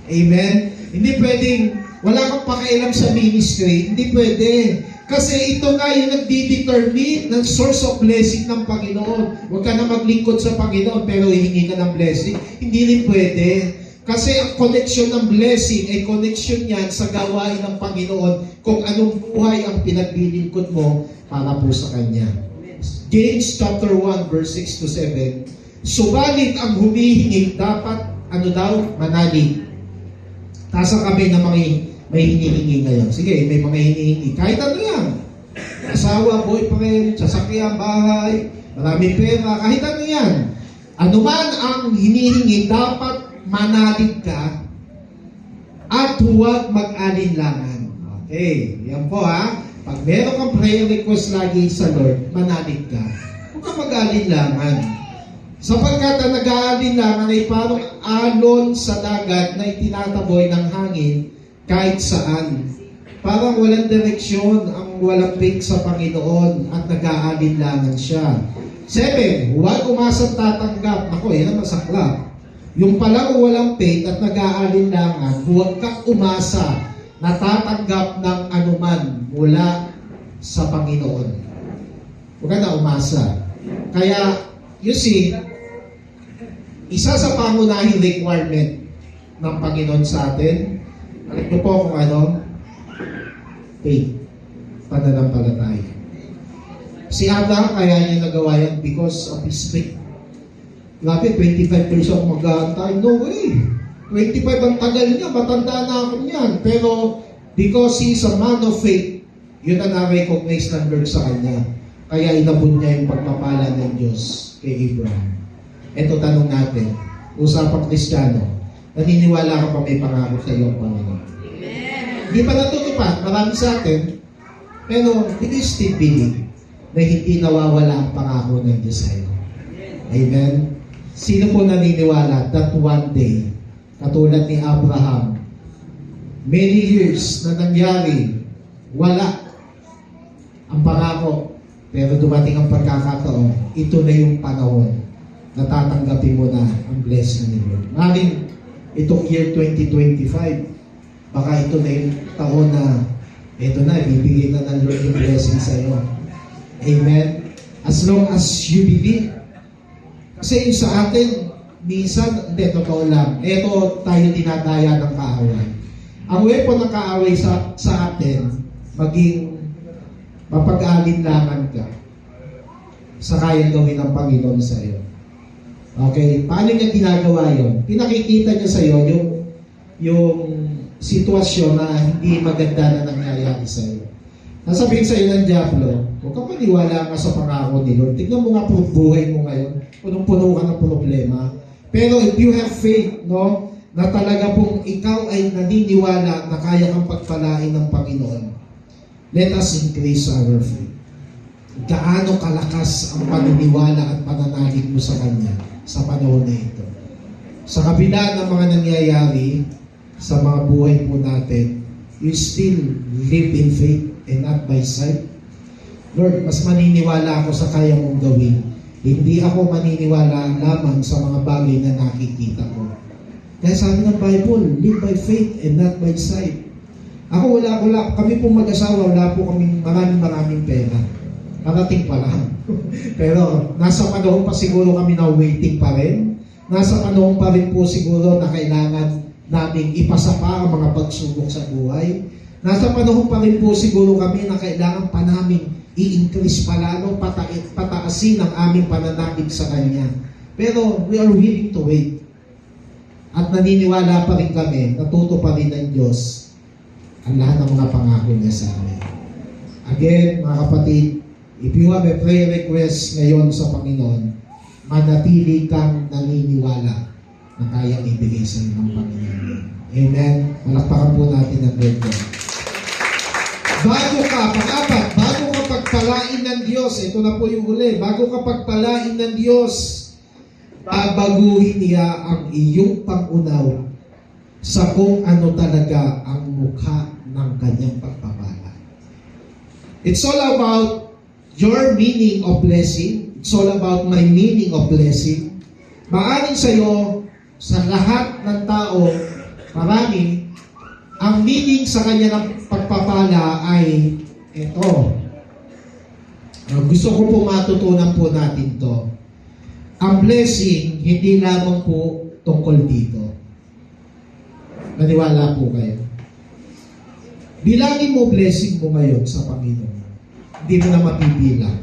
Amen? Hindi pwedeng, wala kang pakialam sa ministry. Hindi pwede. Kasi ito nga yung nagdi-determine ng source of blessing ng Panginoon. Huwag ka na maglingkod sa Panginoon pero hihingi ka ng blessing. Hindi rin pwede. Kasi ang connection ng blessing ay connection yan sa gawain ng Panginoon kung anong buhay ang pinaglilingkod mo para po sa Kanya. James chapter 1 verse 6 to 7. Subalit ang humihingi dapat manalig. Tasa kami na may hinihingi ngayon. Sige, may mga hinihingi. Kahit ano yan. Asawa, boyfriend, sasakyan, bahay, maraming pera, kahit ano yan. Ano man ang hinihingi, dapat manalig ka at huwag mag-alinlangan. Okay, yan po ha. Pag meron kang prayer request lagi sa Lord, manalig ka. Huwag kang mag-alinlangan. Sapagkat ang nag-aalinlangan ay parang alon sa dagat na itinataboy ng hangin kahit saan. Parang walang direksyon ang walang faith sa Panginoon at nag-aalinlangan siya. 7, huwag umasang tatanggap. Ako, yan ang masaklap. Yung palang walang faith at nag-aalinlangan, huwag kang umasa na tatanggap ng anuman mula sa Panginoon. Huwag ka na umasa. Kaya, you see, isa sa pangunahing requirement ng Panginoon sa atin, alam niyo po kung ano? Faith. Pananampalataya. Si Abraham, kaya niya nagawa yan because of his faith. Grabe, 25 years ako mag-aantay. No way. 25 ang tagal niya. Matanda na ako niyan. Pero because he is a man of faith, yun ang na-recognize ng Lord sa kanya. Kaya inabot niya yung pagpapala ng Diyos kay Abraham. Ito tanong natin. Usapang Kristiyano. Naniniwala ka pa may pangako sa iyo ang Panginoon? Amen. Hindi pa natutupad. Marami sa atin. Pero it is still believe na hindi nawawala ang pangako ng Diyos sa iyo. Amen. Sino po naniniwala that one day, katulad ni Abraham, many years na nangyari, wala ang pangako, pero dumating ang pagkakataon, ito na yung panahon na tatanggapin mo na ang blessing ni Lord. Maring itong year 2025, baka ito na yung taon na ito na, ibibigay na ng Lord yung blessing sa iyo. Amen. As long as you believe. Kasi yung sa atin, minsan, hindi, totoo lang. Ito tayo dinadaya ng kaaway. Ang weapon ng kaaway sa atin, maging mapag-alinlangan ka sa kayang gawin ng Panginoon sa iyo. Okay? Paano niya ginagawa yun? Pinakikita niya sa iyo yung sitwasyon na hindi maganda na nangyayari sa iyo. Nasabihin sa iyo ng Diablo, huwag kang maniwala nga sa pangako ni Lord. Tignan mo nga po buhay mo ngayon. Punong-puno ka ng problema. Pero if you have faith, no, na talaga pong ikaw ay naniniwala na kaya kang pagpalain ng Panginoon, let us increase our faith. Gaano kalakas ang paniniwala at pananalig mo sa Kanya sa panahon na ito. Sa kabila ng mga nangyayari sa mga buhay po natin, you still live in faith and not by sight. Lord, mas maniniwala ako sa kaya mong gawin. Hindi ako maniniwala lamang sa mga bagay na nakikita ko. Kaya sabi ng Bible, live by faith and not by sight. Ako wala. Kami pong mag-asawa, wala po kaming maraming pera. Parating pa lang. Pero nasa panahon pa siguro kami na waiting pa rin. Nasa panahon pa rin po siguro na kailangan namin ipasa pa ang mga pagsubok sa buhay. Nasa panahon pa rin po siguro kami na kailangan pa namin i-increase pa lalo, pataasin ang aming pananakit sa Kanya. Pero we are willing to wait. At naniniwala pa rin kami, natuto pa rin ng Diyos ang lahat ng mga pangako niya sa amin. Again, mga kapatid, if you have a prayer request ngayon sa Panginoon, manatili kang naniniwala na kayang ibigay sa iyo ng Panginoon. Amen. Malakpakan po natin ang Lord God. Bago ka pagpalain ng Diyos, ito na po yung huli, bago ka pagpalain ng Diyos, babaguhin niya ang iyong pangunaw sa kung ano talaga ang mukha ng kanyang pagpapala. It's all about your meaning of blessing. It's all about my meaning of blessing. Maaring sa'yo, sa lahat ng tao, marami, ang meaning sa kanya ng pagpapala ay ito. Gusto ko po matutunan po natin to. Ang blessing, hindi lamang po tungkol dito. Naniwala po kayo. Bilangin mo blessing mo ngayon sa Panginoon. Hindi mo na mapibilang.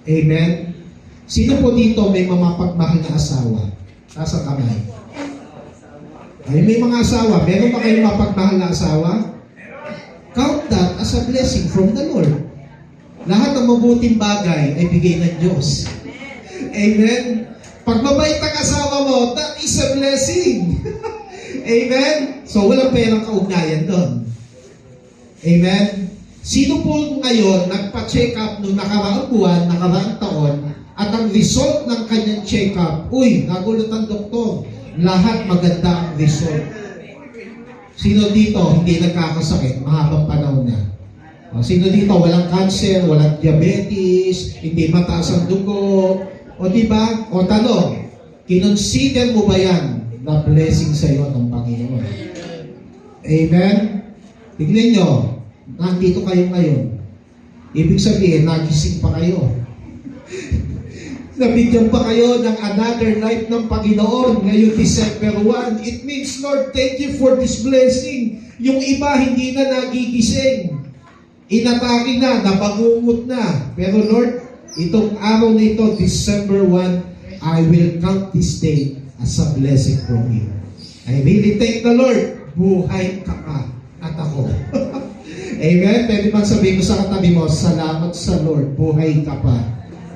Amen? Sino po dito may mamapagmahal na asawa? Nasa kamay. Ay, may mga asawa. Meron ba kayong mapagmahal na asawa? Count that as a blessing from the Lord. Lahat ng mabuting bagay ay bigay ng Diyos. Amen? Pag mabait ang asawa mo, that is a blessing. Amen? So, walang perang kaugnayan doon. Amen? Sino po ngayon nagpa-check up noong nakaraang buwan, nakaraang taon, at ang result ng kanyang check up, nagulat ang doktor, lahat maganda ang result. Sino dito hindi nagkakasakit, mahabang panahon na? Sino dito walang cancer, walang diabetes, hindi mataas ang dugo, o diba? O tanong, kinonsider mo ba yan na blessing sa iyo ng Panginoon? Amen? Tignan nyo, nandito kayo ngayon. Ibig sabihin, nagising pa kayo. Nabigyan pa kayo ng another life ng Panginoon ngayong December 1. It means, Lord, thank you for this blessing. Yung iba hindi na nagigising. Inatake na, nabangungot na. Pero Lord, itong araw na ito, December 1, I will count this day as a blessing from you. I really thank the Lord. Buhay ka pa at ako. Amen? Pwede bang sabihin mo sa katabi mo, salamat sa Lord, buhay ka pa.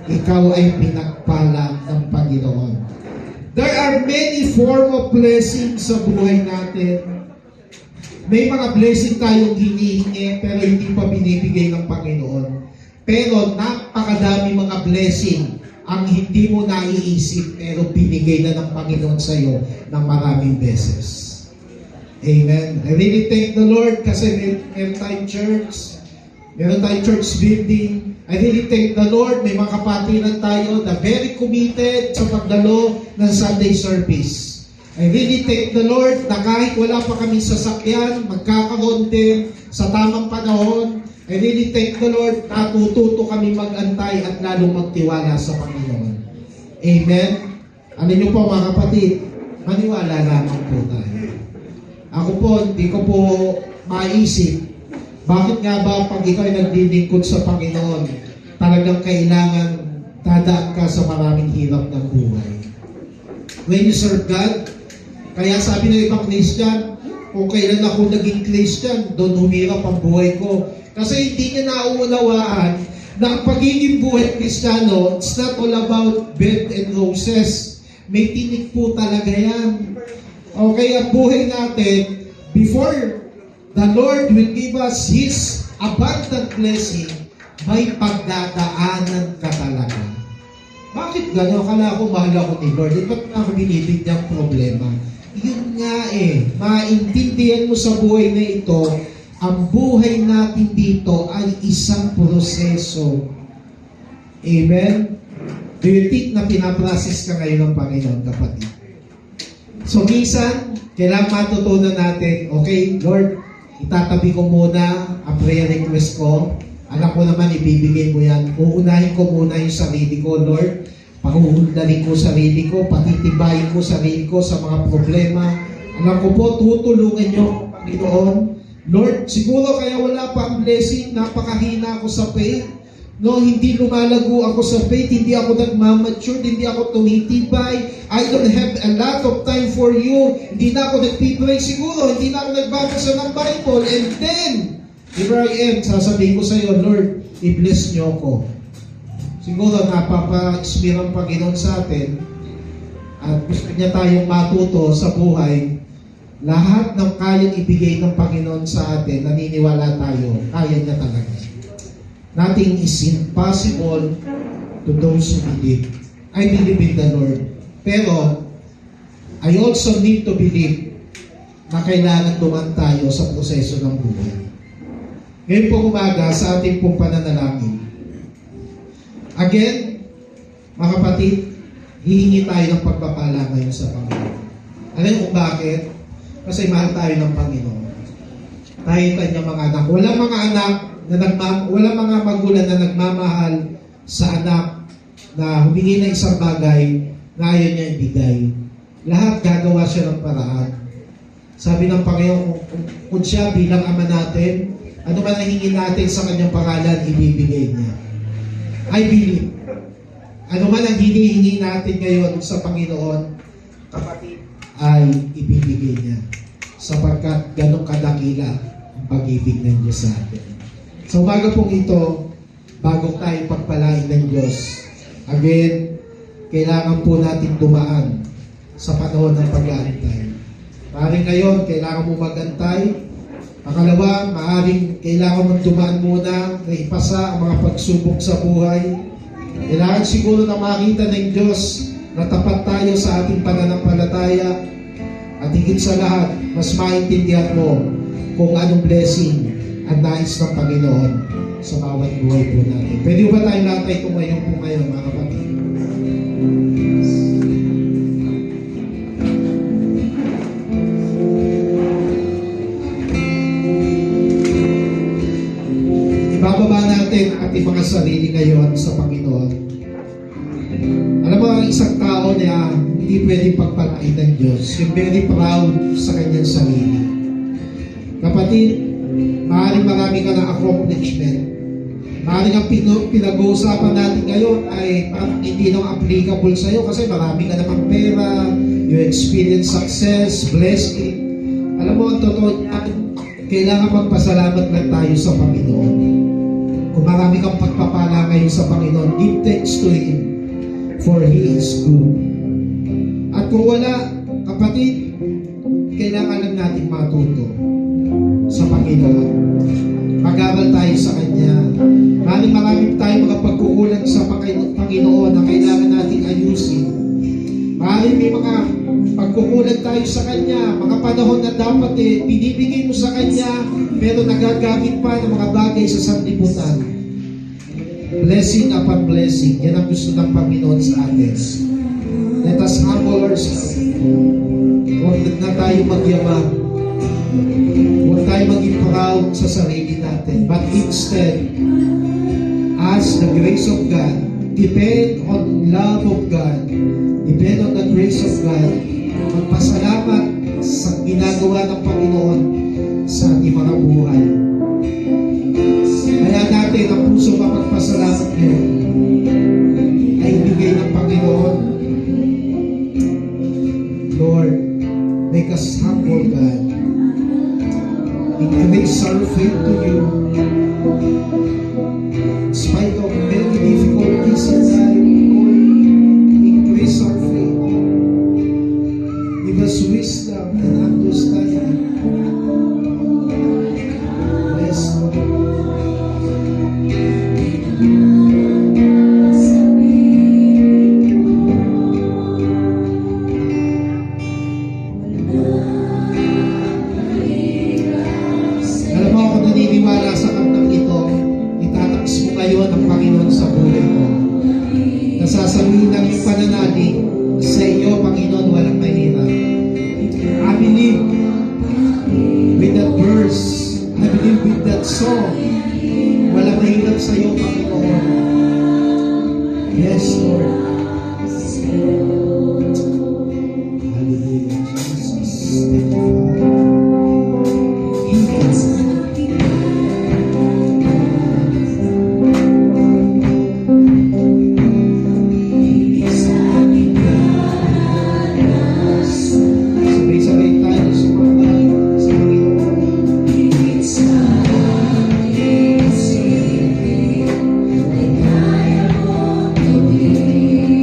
Ikaw ay pinagpala ng Panginoon. There are many form of blessings sa buhay natin. May mga blessing tayong hinihingi pero hindi pa binibigay ng Panginoon. Pero napakadami mga blessing ang hindi mo naiisip pero binigay na ng Panginoon sa iyo ng maraming beses. Amen. I really thank the Lord kasi meron tayong church. Meron tayong church building. I really thank the Lord. May mga kapatiran tayo na very committed sa pagdalo ng Sunday service. I really thank the Lord na kahit wala pa kami sasakyan, magkakaroon din sa tamang panahon. I really thank the Lord na tututo kami mag-antay at lalong magtiwala sa Panginoon. Amen? Ano nyo po mga kapatid? Maniwala lamang po tayo. Ako po, hindi ko po maisip bakit nga ba pag ikaw ay naglilingkod sa Panginoon, talagang kailangan dadaan ka sa maraming hirap ng buhay. When you serve God, kaya sabi ng ibang Christian, kung kailan ako naging Christian, doon humirap ang buhay ko. Kasi hindi niya nauunawaan na ang pagiging buhay Kristiyano, it's not all about bed and roses. May tinik po talaga yan. Okay, ang buhay natin, before the Lord will give us His abundant blessing, may pagdadaanan ka talaga. Bakit gano'n? Akala ko mahal ako ni Lord. Ba't ako binibigyan problema? Yun nga maintindihan mo sa buhay na ito, ang buhay natin dito ay isang proseso. Amen? Do you think na pinaprocess ka ngayon ng Panginoon, kapatid? So, minsan, kailangan matutunan natin, okay, Lord, itatabi ko muna ang prayer request ko. Alam ko naman, ibibigay mo yan. Uunahin ko muna yung sarili ko, Lord. Pahuhundalin ko sarili ko, patitibayin ko sarili ko sa mga problema. Alam ko po, tutulungan niyo, Panginoon. Lord, siguro kaya wala pa ang blessing, napakahina ako sa faith. No, hindi lumalago ako sa faith, hindi ako nagmamature, hindi ako tumitibay. I don't have a lot of time for you. Hindi na ako nagpipray siguro, hindi na ako nagbabasa ng Bible. And then, here I am, sasabihin ko sa iyo, Lord, i-bless niyo ako. Siguro napapa-expire ang Panginoon sa atin at gusto niya tayong matuto sa buhay. Lahat ng kayang ibigay ng Panginoon sa atin, naniniwala tayo, kaya niya talaga. Nothing is impossible to those who believe. I believe in the Lord. Pero, I also need to believe na kailangan duman tayo sa proseso ng buhay. Ngayon po umaga sa ating pong pananalangin. Again, mga kapatid, hihingi tayo ng pagpapala ngayon sa Panginoon. Alam mo kung bakit? Kasi mahal tayo ng Panginoon. Tayo kanyang mga anak. Walang mga anak walang mga magulang na nagmamahal sa anak na humingi ng isang bagay na ayaw niya ibigay. Lahat gagawa siya ng paraan. Sabi ng Panginoon, kung siya bilang Ama natin, ano man ang hingin natin sa kanyang pangalan, ibibigay niya. I believe. Ano man ang hinihingi natin ngayon sa Panginoon, kapatid, ay ibibigay niya. Sapagkat ganong kadakila ang pag-ibig ng Diyos sa atin. Sa umaga pong ito, bago tayo pagpalain ng Diyos, again, kailangan po natin dumaan sa panahon ng pag-aantay. Maaaring ngayon, kailangan mo mag-antay. Pangalawa, maaaring kailangan mo dumaan muna na ipasa ang mga pagsubok sa buhay. Kailangan siguro na makita ng Diyos na tapat tayo sa ating pananampalataya at higit sa lahat, mas maintindihan mo kung anong blessing ang nais ng Panginoon sa bawat buhay po natin. Pwede ba tayo lahat ay tumayo po ngayon, mga kapatid? Ibababa natin ang ating mga sarili ngayon sa Panginoon. Alam mo, ang isang tao na hindi pwedeng pagpalain ng Diyos, yung very proud sa kanyang sarili. Kapatid, maaaring marami ka ng accomplishment. Maaaring ang pinag-uusapan natin ngayon ay parang hindi nang applicable sa iyo kasi marami ka namang pera, you experience success, blessing. Alam mo, ang totoo niyan, kailangan magpasalamat lang tayo sa Panginoon. Kung marami kang pagpapala ngayon sa Panginoon, give thanks to Him, for He is good. At kung wala, kapatid, kailangan lang natin matuto sa Panginoon. Mag-aral tayo sa Kanya. Marami tayong mga pagkukulang sa Panginoon na kailangan nating ayusin. Maaaring may mga pagkukulang tayo sa Kanya, mga panahon na dapat binibigay mo sa Kanya, pero nagagamit pa ng mga bagay sa sanlibutan. Blessing upon blessing. Yan ang gusto ng Panginoon sa atin. Let us humble ourselves. Huwag na tayo magyabang. Huwag tayo maging proud sa sarili natin. But instead, ask the grace of God. Depend on love of God. Depend on the grace of God. Magpasalamat sa ginagawa ng Panginoon sa ating mga buhay. Kaya natin ang puso pa magpasalamat ngayon ay ibigay ng Panginoon. Lord, make us humble, God. Increase our faith to you. In spite of many difficulties in life, Lord, increase our faith. Give us wisdom and understanding. Bless, Lord. Alam mo, ako naniniwala sa kantang ito, itataas mo ngayon ang Panginoon sa buhay mo. Nasasabihin ng iyong pananalig, sa iyo, Panginoon, walang mahirap. I believe with that verse, I believe with that song, walang mahirap sa iyo, Panginoon. Yes, Lord. Hallelujah, Jesus. Thank you, Father. Sabay-sabay tayo sumamba sa Panginoon. Kaya mo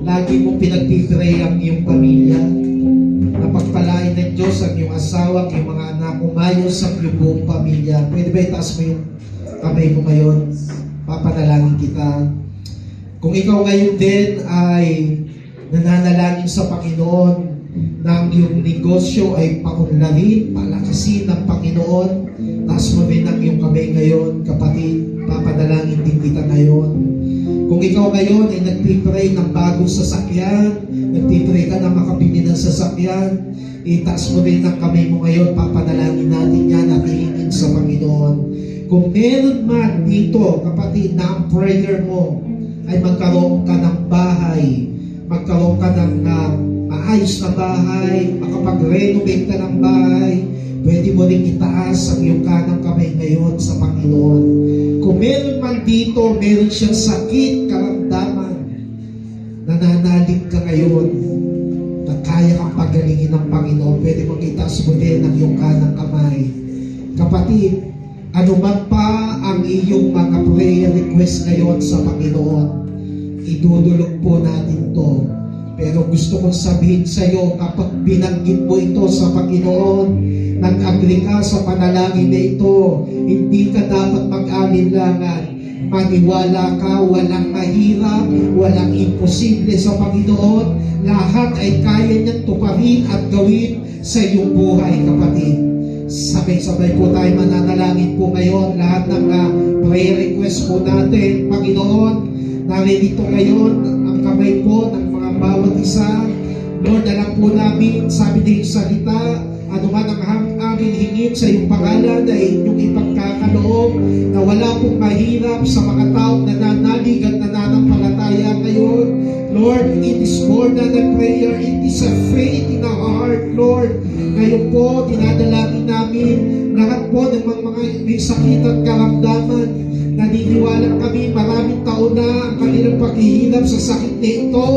lagi mong pinagpipray ang iyong pamilya. Napagpalain ng Diyos ang iyong asawa, ang iyong mga anak, umayos ang iyong buong pamilya. Pwede ba itaas mo yung kamay mo ngayon? Papanalangin kita. Kung ikaw ngayon din ay nananalangin sa Panginoon na ang iyong negosyo ay pakunlarin, palakasin ng Panginoon, taas mo rin ang iyong kamay ngayon, kapatid, papanalangin din kita ngayon. Kung ikaw ngayon ay nagpipray ng bagong sasakyan, nagpipray ka na makabili ng sasakyan, itaas mo rin ang kamay mo ngayon, papanalangin natin yan at hihingin sa Panginoon. Kung meron man dito, kapatid, na ang prayer mo ay magkaroon ka ng bahay, magkaroon ka ng maayos na bahay, makapag-renovate ka ng bahay, pwede mo rin itaas ang iyong kanang kamay ngayon sa Panginoon. Kung meron man dito, meron siyang sakit, karamdaman, nananalig ka ngayon, na kaya kang pagalingin ng Panginoon, pwede mong itaas mo din ang iyong kanang kamay. Kapatid, ano man pa ang iyong mga prayer request ngayon sa Panginoon, idudulog po natin to. Pero gusto kong sabihin sa iyo, kapag binanggit mo ito sa Panginoon, nag-agree ka sa panalangin na ito, hindi ka dapat mag-alinlangan. Maniwala ka, walang mahirap, walang imposible sa Panginoon. Lahat ay kaya niyang tuparin at gawin sa iyong buhay, kapatid. Sabay-sabay po tayo mananalangin po ngayon. Lahat ng prayer request po natin, Panginoon, naririto ngayon ang kamay po ng mga bawat isa. Lord, alam po namin, sabi din yung salita, ano man ang aming hingin sa iyong pangalan ay inyong ipagkakaloob na wala pong mahirap sa mga taong nananalig at nananampalataya ngayon. Lord, it is more than a prayer, it is a faith in our heart, Lord. Ngayon po, dinadalangin namin lahat po ng mga may sakit at karamdaman. Naniniwala kami, maraming taon na ang kanilang paghihirap sa sakit na ito.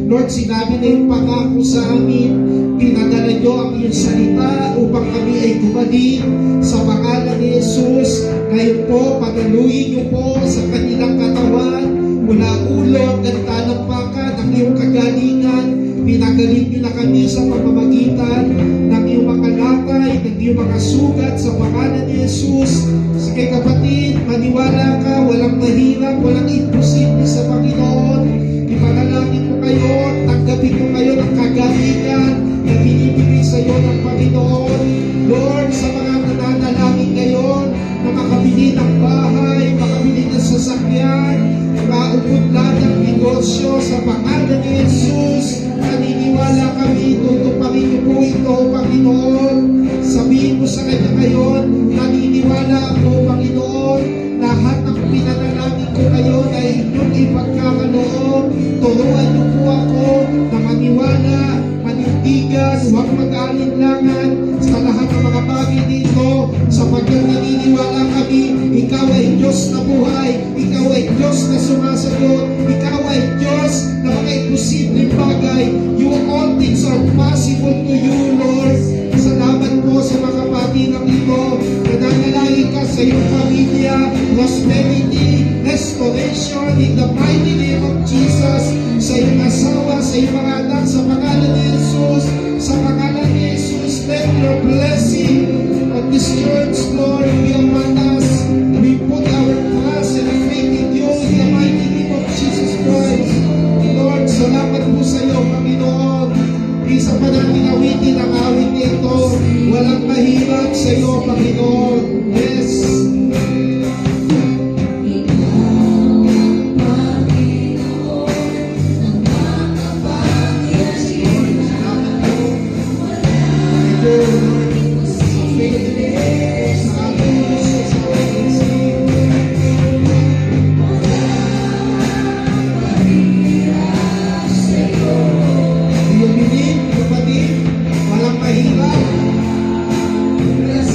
Lord, sinabi na yung pangako sa amin, pinadala nyo ang iyong salita upang kami ay gumaling sa pangalan ni Jesus. Ngayon po, patuloyin nyo po sa kanilang katawan, mula ulo hanggang talampakan ang iyong kagalingan. Pinagaling nyo na kami sa pamamagitan ng iyong mga latay, ng iyong mga sugat sa pangalan ni Jesus. Sige kapatid, maniwala ka, walang mahirap, walang imposible sa Panginoon. Ipanalangin mo kayo, tanggapin mo kayo ng kagalingan na binibigay sa iyo ng Panginoon. Lord, sa mga nananalangin ngayon na makabili ng bahay, makabili ng sasakyan, maupunlan ng negosyo sa pangalan ni Jesus, naniniwala kami, tutuparin niyo po ito, Panginoon. Sabihin mo sa kanya ngayon, naniniwala ako, Panginoon, lahat ng pinanalangin ko ngayon ay inyong ipagkakaloob. Turuan niyo po ako na maniwala, manindigan, huwag mag-alinlangan sa lahat ng mga bagay dito, sapagkat naniniwala kami, ikaw ay Diyos na buhay, ikaw ay Diyos na sumasagot, ikaw ay Diyos na mga imposibleng bagay. All things are possible to you, Lord. Salamat po sa mga kapatigang ito. Nananalangin ka sa iyong pamilya, prosperity, restoration in the mighty name of Jesus. Sa iyong asawa, sa iyong mga anak, sa pangalan ni Jesus, sa pangalan ni Jesus, let your blessing on this church, Lord, be upon us. We put our trust and faith in you in the mighty name of Jesus Christ. Lord, salamat po sa iyo, Panginoon. Isa pa natin awitin ang awit nito. Walang mahirap sa iyo, Panginoon. Yes. Walang mahirap. Yes.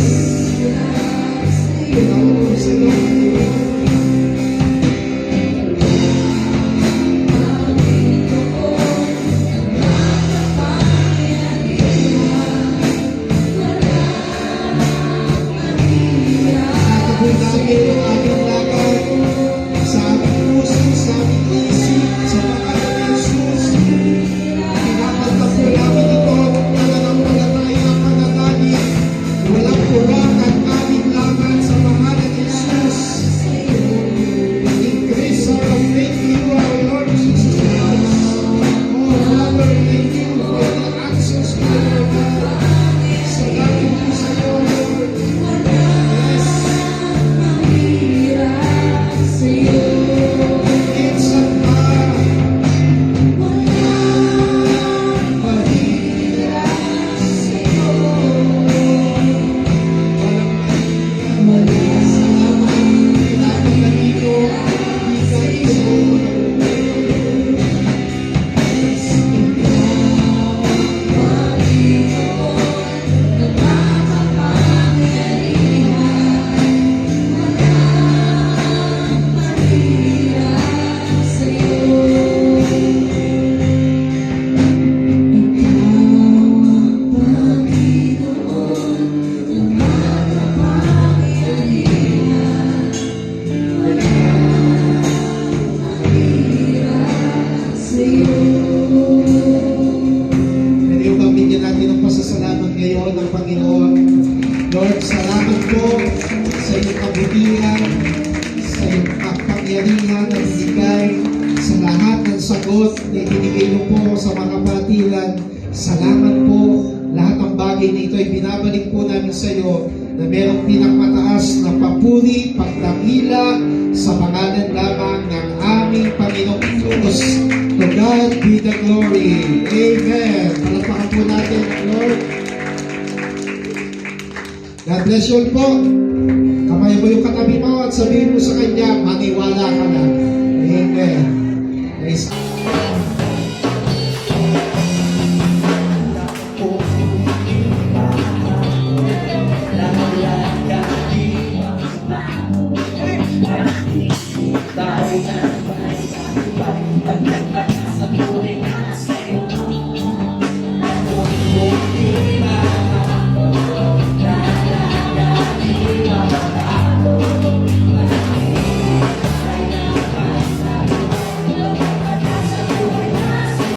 binigay niyo po sa mga kapatiran. Salamat po. Lahat ng bagay na ito ay binabalik po namin sa iyo na merong pinakmataas na papuri, pagdakila sa pangalan lamang ng aming Panginoong Diyos. To God be the glory. Amen. Palakpakan po natin ang Lord. God bless you all po. Kamay mo yung katabi mo at sabihin mo sa kanya, maniwala ka na. Amen. Praise